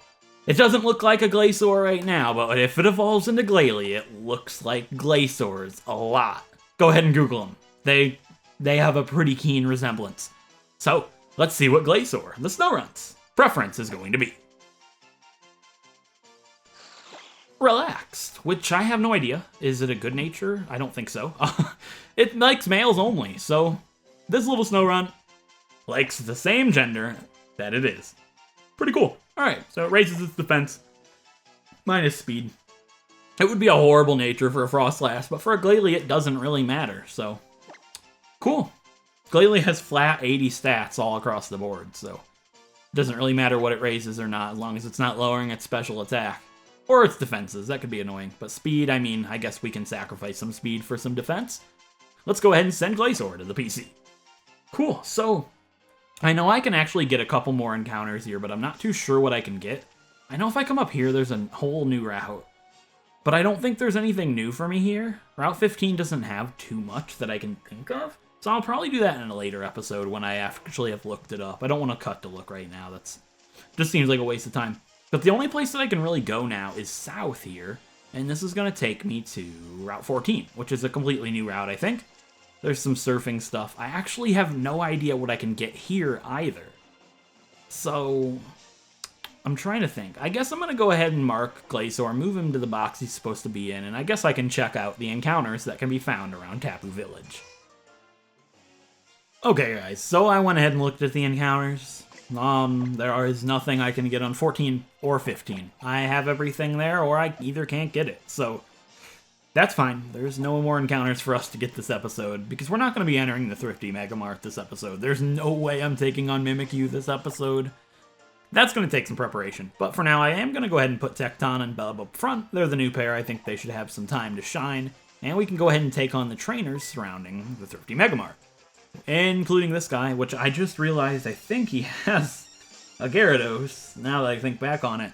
It doesn't look like a Glasaur right now, but if it evolves into Glalie, it looks like Glasaurs a lot. Go ahead and Google them. They have a pretty keen resemblance. So, let's see what Glasaur, the Snowrun's, preference is going to be. Relaxed, which I have no idea. Is it a good nature? I don't think so. It likes males only, so this little Snowrun likes the same gender that it is. Pretty cool. Alright, so it raises its defense, minus speed. It would be a horrible nature for a Frostlass, but for a Glalie it doesn't really matter, so cool. Glalie has flat 80 stats all across the board, so it doesn't really matter what it raises or not, as long as it's not lowering its special attack. Or its defenses, that could be annoying. But speed, I mean, I guess we can sacrifice some speed for some defense. Let's go ahead and send Glasaur to the PC. Cool, so I know I can actually get a couple more encounters here, but I'm not too sure what I can get. I know if I come up here, there's a whole new route. But I don't think there's anything new for me here. Route 15 doesn't have too much that I can think of. So I'll probably do that in a later episode when I actually have looked it up. I don't want to cut to look right now. That's just seems like a waste of time. But the only place that I can really go now is south here, and this is going to take me to Route 14, which is a completely new route, I think. There's some surfing stuff. I actually have no idea what I can get here either. So, I'm trying to think. I guess I'm going to go ahead and mark Glasaur, move him to the box he's supposed to be in, and I guess I can check out the encounters that can be found around Tapu Village. Okay, guys, so I went ahead and looked at the encounters. There is nothing I can get on 14 or 15. I have everything there, or I either can't get it, so that's fine. There's no more encounters for us to get this episode, because we're not going to be entering the Thrifty Mega Mart this episode. There's no way I'm taking on Mimikyu this episode. That's going to take some preparation, but for now I am going to go ahead and put Tecton and Bub up front. They're the new pair. I think they should have some time to shine, and we can go ahead and take on the trainers surrounding the Thrifty Mega Mart. Including this guy, which I just realized I think he has a Gyarados, now that I think back on it.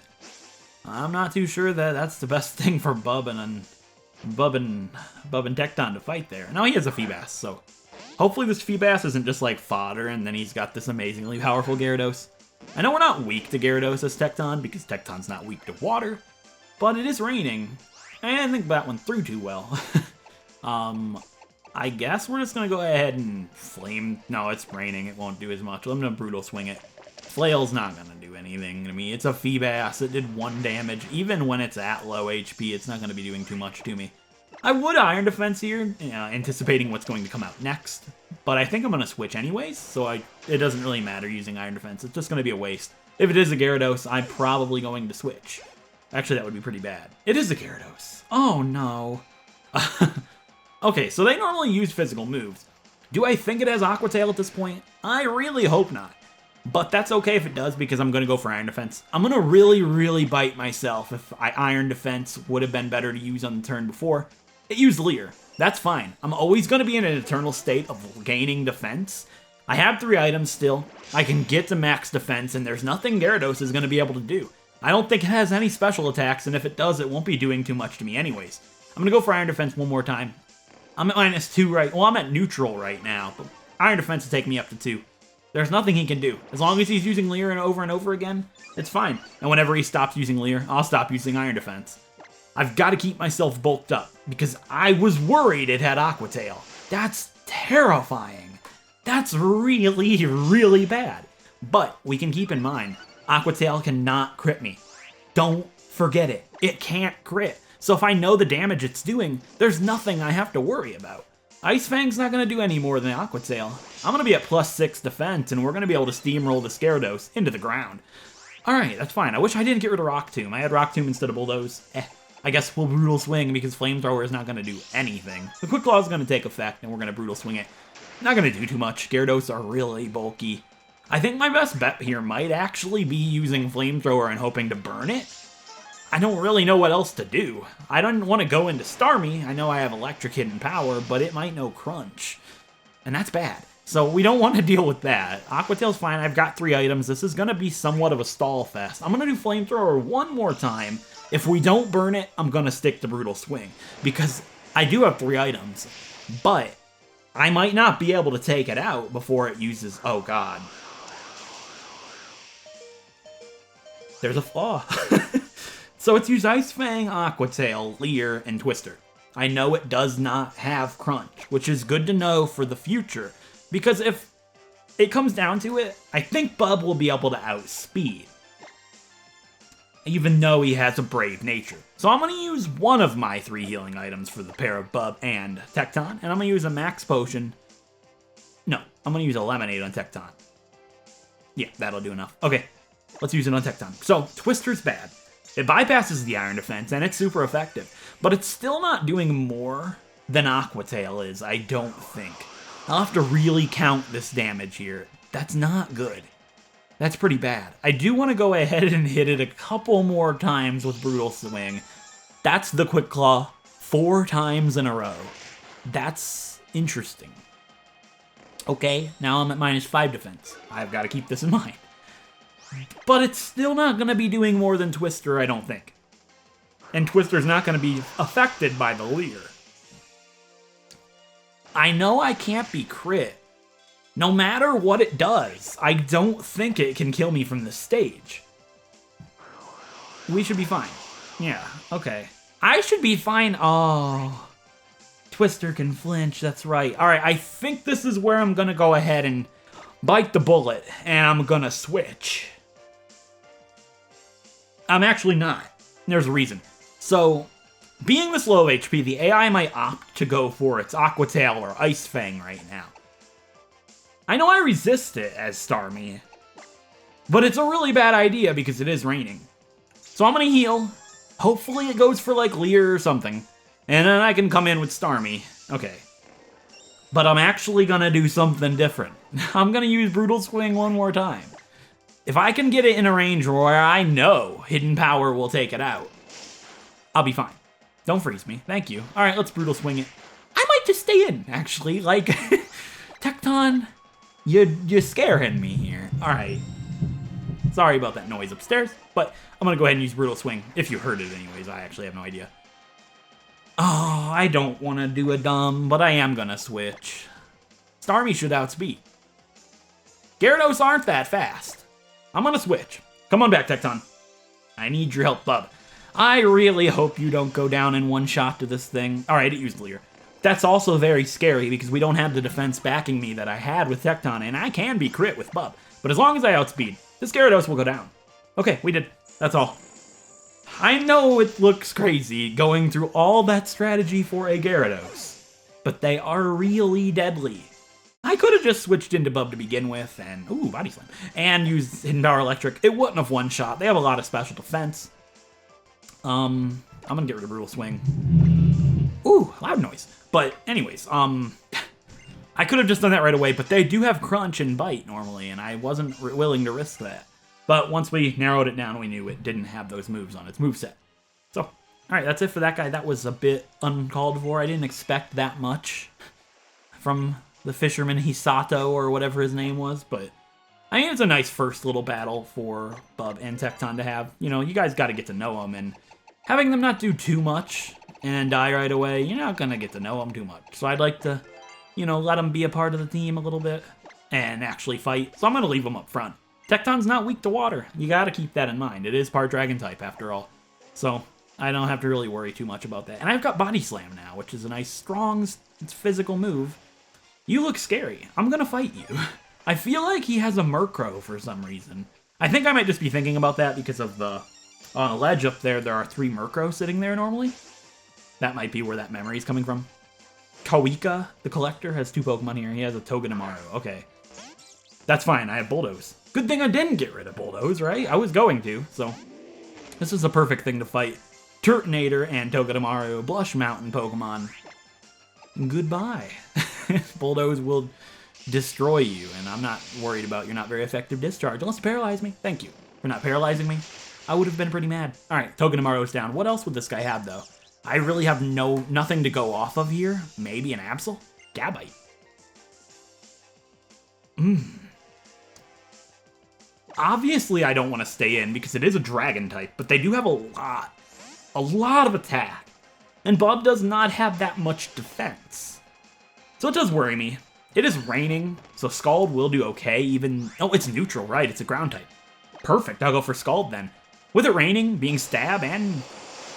I'm not too sure that that's the best thing for Bub and Tecton to fight there. Now he has a Feebas, so hopefully this Feebas isn't just like fodder and then he's got this amazingly powerful Gyarados. I know we're not weak to Gyarados as Tecton, because Tecton's not weak to water, but it is raining, and I didn't think that one through too well. I guess we're just going to go ahead and Flame. No, it's raining. It won't do as much. I'm going to Brutal Swing it. Flail's not going to do anything to me. It's a Feebas. It did 1 damage. Even when it's at low HP, it's not going to be doing too much to me. I would Iron Defense here, anticipating what's going to come out next. But I think I'm going to switch anyways, so it doesn't really matter using Iron Defense. It's just going to be a waste. If it is a Gyarados, I'm probably going to switch. Actually, that would be pretty bad. It is a Gyarados. Oh, no. Okay, so they normally use physical moves. Do I think it has Aqua Tail at this point? I really hope not. But that's okay if it does, because I'm going to go for Iron Defense. I'm going to really bite myself if Iron Defense would have been better to use on the turn before. It used Leer. That's fine. I'm always going to be in an eternal state of gaining defense. I have 3 items still. I can get to max defense, and there's nothing Gyarados is going to be able to do. I don't think it has any special attacks, and if it does, it won't be doing too much to me anyways. I'm going to go for Iron Defense one more time. I'm at -2 right... Well, I'm at neutral right now, but Iron Defense will take me up to 2. There's nothing he can do. As long as he's using Leer and over again, it's fine. And whenever he stops using Leer, I'll stop using Iron Defense. I've got to keep myself bulked up, because I was worried it had Aqua Tail. That's terrifying. That's really, really bad. But we can keep in mind, Aqua Tail cannot crit me. Don't forget it. It can't crit. So if I know the damage it's doing, there's nothing I have to worry about. Ice Fang's not going to do any more than Aqua Tail. I'm going to be at +6 defense, and we're going to be able to steamroll the Gyarados into the ground. Alright, that's fine. I wish I didn't get rid of Rock Tomb. I had Rock Tomb instead of Bulldoze. I guess we'll Brutal Swing because Flamethrower is not going to do anything. The Quick Claw is going to take effect, and we're going to Brutal Swing it. Not going to do too much. Gyarados are really bulky. I think my best bet here might actually be using Flamethrower and hoping to burn it. I don't really know what else to do. I don't want to go into Starmie. I know I have Electric Hidden Power, but it might know Crunch. And that's bad. So we don't want to deal with that. Aqua Tail's fine. I've got 3 items. This is going to be somewhat of a stall fest. I'm going to do Flamethrower one more time. If we don't burn it, I'm going to stick to Brutal Swing. Because I do have 3 items. But I might not be able to take it out before it uses... Oh, God. There's a flaw. So it's used Ice Fang, Aqua Tail, Leer, and Twister. I know it does not have Crunch, which is good to know for the future. Because if it comes down to it, I think Bub will be able to outspeed. Even though he has a brave nature. So I'm going to use one of my 3 healing items for the pair of Bub and Tecton. And I'm going to use a Max Potion. No, I'm going to use a Lemonade on Tecton. Yeah, that'll do enough. Okay, let's use it on Tecton. So, Twister's bad. It bypasses the Iron Defense, and it's super effective. But it's still not doing more than Aqua Tail is, I don't think. I'll have to really count this damage here. That's not good. That's pretty bad. I do want to go ahead and hit it a couple more times with Brutal Swing. That's the Quick Claw 4 times in a row. That's interesting. Okay, now I'm at -5 defense. I've got to keep this in mind. But it's still not going to be doing more than Twister, I don't think. And Twister's not going to be affected by the Leer. I know I can't be crit. No matter what it does, I don't think it can kill me from this stage. We should be fine. Yeah, okay. I should be fine. Oh, Twister can flinch, that's right. Alright, I think this is where I'm going to go ahead and bite the bullet, and I'm going to switch. I'm actually not. There's a reason. So, being this low HP, the AI might opt to go for its Aqua Tail or Ice Fang right now. I know I resist it as Starmie, but it's a really bad idea because it is raining. So I'm going to heal. Hopefully it goes for like Leer or something, and then I can come in with Starmie. Okay. But I'm actually going to do something different. I'm going to use Brutal Swing one more time. If I can get it in a range where I know Hidden Power will take it out, I'll be fine. Don't freeze me. Thank you. Alright, let's Brutal Swing it. I might just stay in, actually. Like, Tecton, you're scaring me here. Alright. Sorry about that noise upstairs, but I'm going to go ahead and use Brutal Swing. If you heard it anyways, I actually have no idea. Oh, I don't want to do a dumb, but I am going to switch. Starmie should outspeed. Gyarados aren't that fast. I'm going to switch. Come on back, Tecton. I need your help, Bub. I really hope you don't go down in one shot to this thing. Alright, it used Leer. That's also very scary because we don't have the defense backing me that I had with Tecton, and I can be crit with Bub. But as long as I outspeed, this Gyarados will go down. Okay, we did. That's all. I know it looks crazy going through all that strategy for a Gyarados, but they are really deadly. I could have just switched into Bub to begin with, and, ooh, Body Slam, and used Hidden Power Electric. It wouldn't have one-shot. They have a lot of special defense. I'm gonna get rid of Brutal Swing. Ooh, loud noise. But anyways, I could have just done that right away, but they do have Crunch and Bite normally, and I wasn't willing to risk that. But once we narrowed it down, we knew it didn't have those moves on its moveset. So, Alright, that's it for that guy. That was a bit uncalled for. I didn't expect that much from the fisherman Hisato or whatever his name was, but I mean, it's a nice first little battle for Bub and Tecton to have. You know, you guys got to get to know them, and having them not do too much and die right away, you're not going to get to know them too much. So I'd like to, you know, let them be a part of the team a little bit and actually fight. So I'm going to leave them up front. Tecton's not weak to water. You got to keep that in mind. It is part dragon type after all. So I don't have to really worry too much about that. And I've got Body Slam now, which is a nice, strong, physical move. You look scary. I'm going to fight you. I feel like he has a Murkrow for some reason. I think I might just be thinking about that because of the ledge up there. There are 3 Murkrow sitting there normally. That might be where that memory is coming from. Kawika, the collector, has 2 Pokemon here. He has a Togedemaru. Okay. That's fine. I have Bulldoze. Good thing I didn't get rid of Bulldoze, right? I was going to, so this is a perfect thing to fight Turtonator and Togedemaru, Blush Mountain Pokemon. Goodbye. Bulldoze will destroy you, and I'm not worried about your not very effective discharge, unless you paralyze me. Thank you for not paralyzing me. I would have been pretty mad. Alright, Togedemaru's down. What else would this guy have, though? I really have nothing to go off of here. Maybe an Absol? Gabite. Obviously, I don't want to stay in because it is a dragon type, but they do have a lot of attack. And Bub does not have that much defense. So it does worry me. It is raining, so Scald will do okay, even... Oh, it's neutral, right? It's a ground type. Perfect, I'll go for Scald then. With it raining, being stab, and,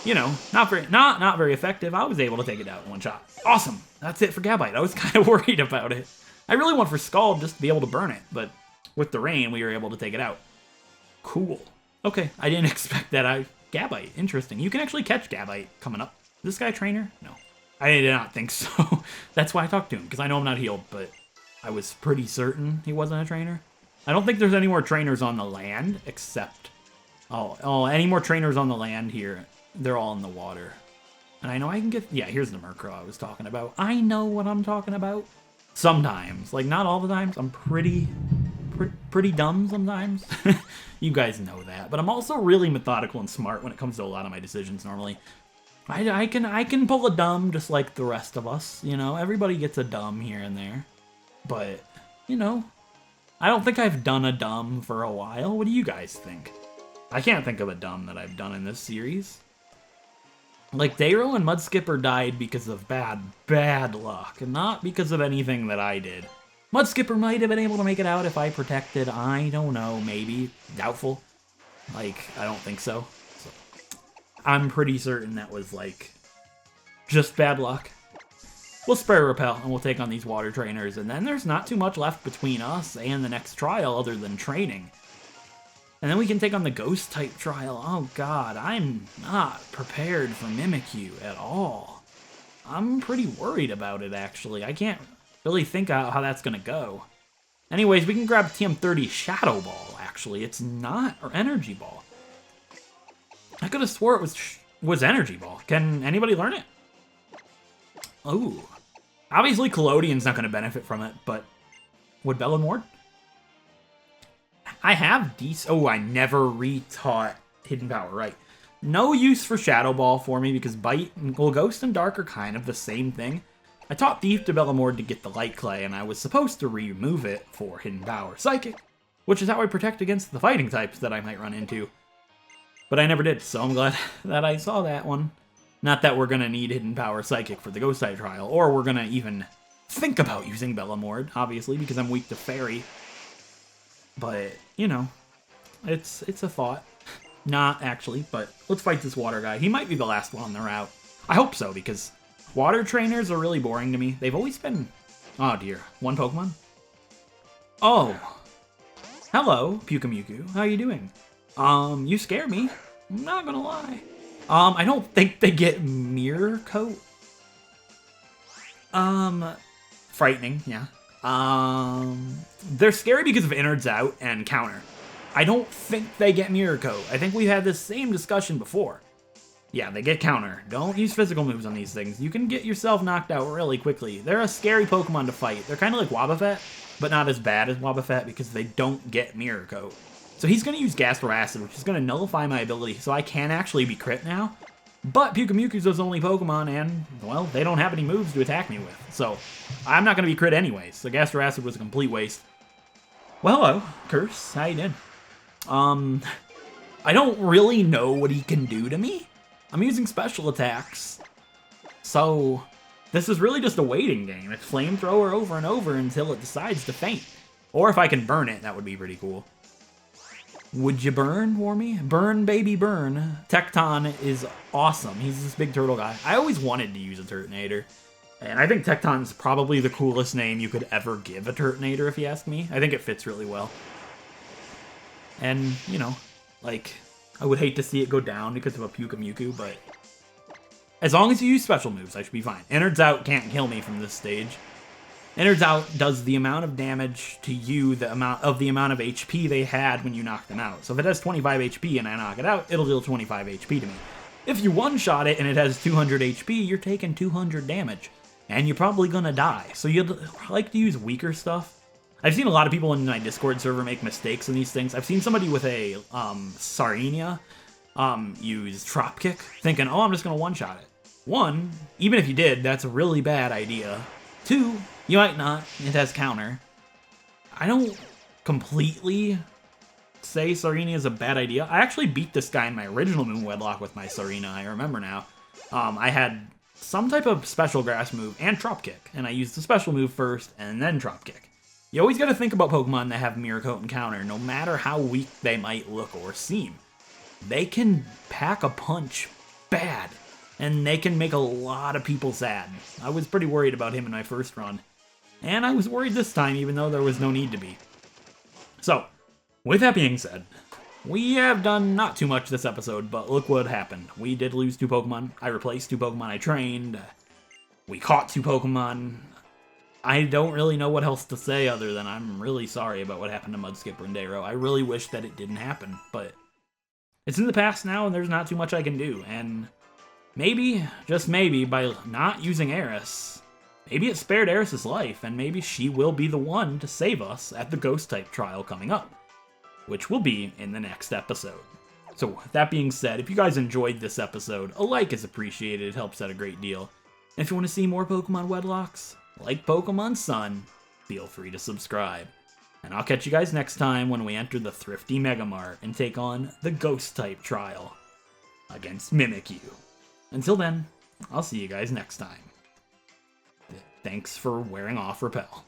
you know, not very effective, I was able to take it out in one shot. Awesome! That's it for Gabite. I was kind of worried about it. I really went for Scald just to be able to burn it, but with the rain, we were able to take it out. Cool. Okay, I didn't expect that. Gabite, interesting. You can actually catch Gabite coming up. Is this guy a trainer? No. I did not think so. That's why I talked to him, because I know I'm not healed, but I was pretty certain he wasn't a trainer. I don't think there's any more trainers on the land, except... Oh, any more trainers on the land here. They're all in the water. And I know I can get... Yeah, here's the Murkrow I was talking about. I know what I'm talking about. Sometimes. Like, not all the times. I'm pretty dumb sometimes. You guys know that. But I'm also really methodical and smart when it comes to a lot of my decisions normally. I can pull a dumb just like the rest of us, you know? Everybody gets a dumb here and there. But, you know, I don't think I've done a dumb for a while. What do you guys think? I can't think of a dumb that I've done in this series. Like, Daryl and Mudskipper died because of bad luck, and not because of anything that I did. Mudskipper might have been able to make it out if I protected. I don't know, maybe. Doubtful. Like, I don't think so. I'm pretty certain that was, like, just bad luck. We'll Spray Repel, and we'll take on these water trainers, and then there's not too much left between us and the next trial other than training. And then we can take on the Ghost-type trial. Oh god, I'm not prepared for Mimikyu at all. I'm pretty worried about it, actually. I can't really think how that's gonna go. Anyways, we can grab TM30 Shadow Ball, actually. It's not, or Energy Ball. I could have swore it was Energy Ball. Can anybody learn it? Ooh. Obviously, Collodian's not going to benefit from it, but would Bellamord? I have Oh, I never retaught Hidden Power, right. No use for Shadow Ball for me because Bite, well, Ghost and Dark are kind of the same thing. I taught Thief to Bellamord to get the Light Clay, and I was supposed to remove it for Hidden Power Psychic, which is how I protect against the fighting types that I might run into. But I never did, so I'm glad that I saw that one. Not that we're going to need Hidden Power Psychic for the Ghost type trial, or we're going to even think about using Bellamord, obviously, because I'm weak to Fairy. But, you know, it's a thought. Not actually, but let's fight this water guy. He might be the last one on the route. I hope so, because water trainers are really boring to me. They've always been... Oh dear, one Pokemon? Oh. Hello, Pukamuku. How you doing? You scare me. I'm not gonna lie. I don't think they get Mirror Coat. Frightening, yeah. They're scary because of Innards Out and Counter. I don't think they get Mirror Coat. I think we've had this same discussion before. Yeah, they get Counter. Don't use physical moves on these things. You can get yourself knocked out really quickly. They're a scary Pokemon to fight. They're kind of like Wobbuffet, but not as bad as Wobbuffet because they don't get Mirror Coat. So he's going to use Gastro Acid, which is going to nullify my ability, so I can actually be crit now. But Pyukamuku's those only Pokemon, and, well, they don't have any moves to attack me with. So, I'm not going to be crit anyways. So Gastro Acid was a complete waste. Well, hello, Curse. How you doing? I don't really know what he can do to me. I'm using special attacks. So, this is really just a waiting game. It's Flamethrower over and over until it decides to faint. Or if I can burn it, that would be pretty cool. Would you burn for me? Burn, baby, burn. Tecton is awesome. He's this big turtle guy. I always wanted to use a Turtonator. And I think Tecton's probably the coolest name you could ever give a Turtonator, if you ask me. I think it fits really well. And, you know, like, I would hate to see it go down because of a Pyukamuku, but as long as you use special moves, I should be fine. Innards Out can't kill me from this stage. Innards Out does the amount of damage to you, the amount of HP they had when you knock them out. So if it has 25 HP and I knock it out, it'll deal 25 HP to me. If you one-shot it and it has 200 HP, you're taking 200 damage. And you're probably gonna die. So you'd like to use weaker stuff. I've seen a lot of people in my Discord server make mistakes in these things. I've seen somebody with a Sarenia use Drop Kick, thinking, oh, I'm just gonna one-shot it. One, even if you did, that's a really bad idea. Two, you might not. It has counter. I don't completely say Sarenia is a bad idea. I actually beat this guy in my original Moon Wedlocke with my Sarena, I remember now. I had some type of special grass move and Drop Kick, and I used the special move first and then Drop Kick. You always gotta think about Pokemon that have Mirror Coat and counter, no matter how weak they might look or seem. They can pack a punch bad, and they can make a lot of people sad. I was pretty worried about him in my first run, and I was worried this time even though there was no need to be. So, with that being said, we have done not too much this episode, but look what happened. We did lose 2 Pokemon, I replaced 2 Pokemon I trained, we caught 2 Pokemon. I don't really know what else to say other than I'm really sorry about what happened to Mudskipper and Darrow. I really wish that it didn't happen, but it's in the past now and there's not too much I can do, and maybe, just maybe, by not using Eris, maybe it spared Eris' life, and maybe she will be the one to save us at the Ghost-type trial coming up, which will be in the next episode. So, with that being said, if you guys enjoyed this episode, a like is appreciated, it helps out a great deal. And if you want to see more Pokemon Wedlocks, like Pokemon Sun, feel free to subscribe. And I'll catch you guys next time when we enter the Thrifty Megamart and take on the Ghost-type trial against Mimikyu. Until then, I'll see you guys next time. Thanks for wearing off Repel.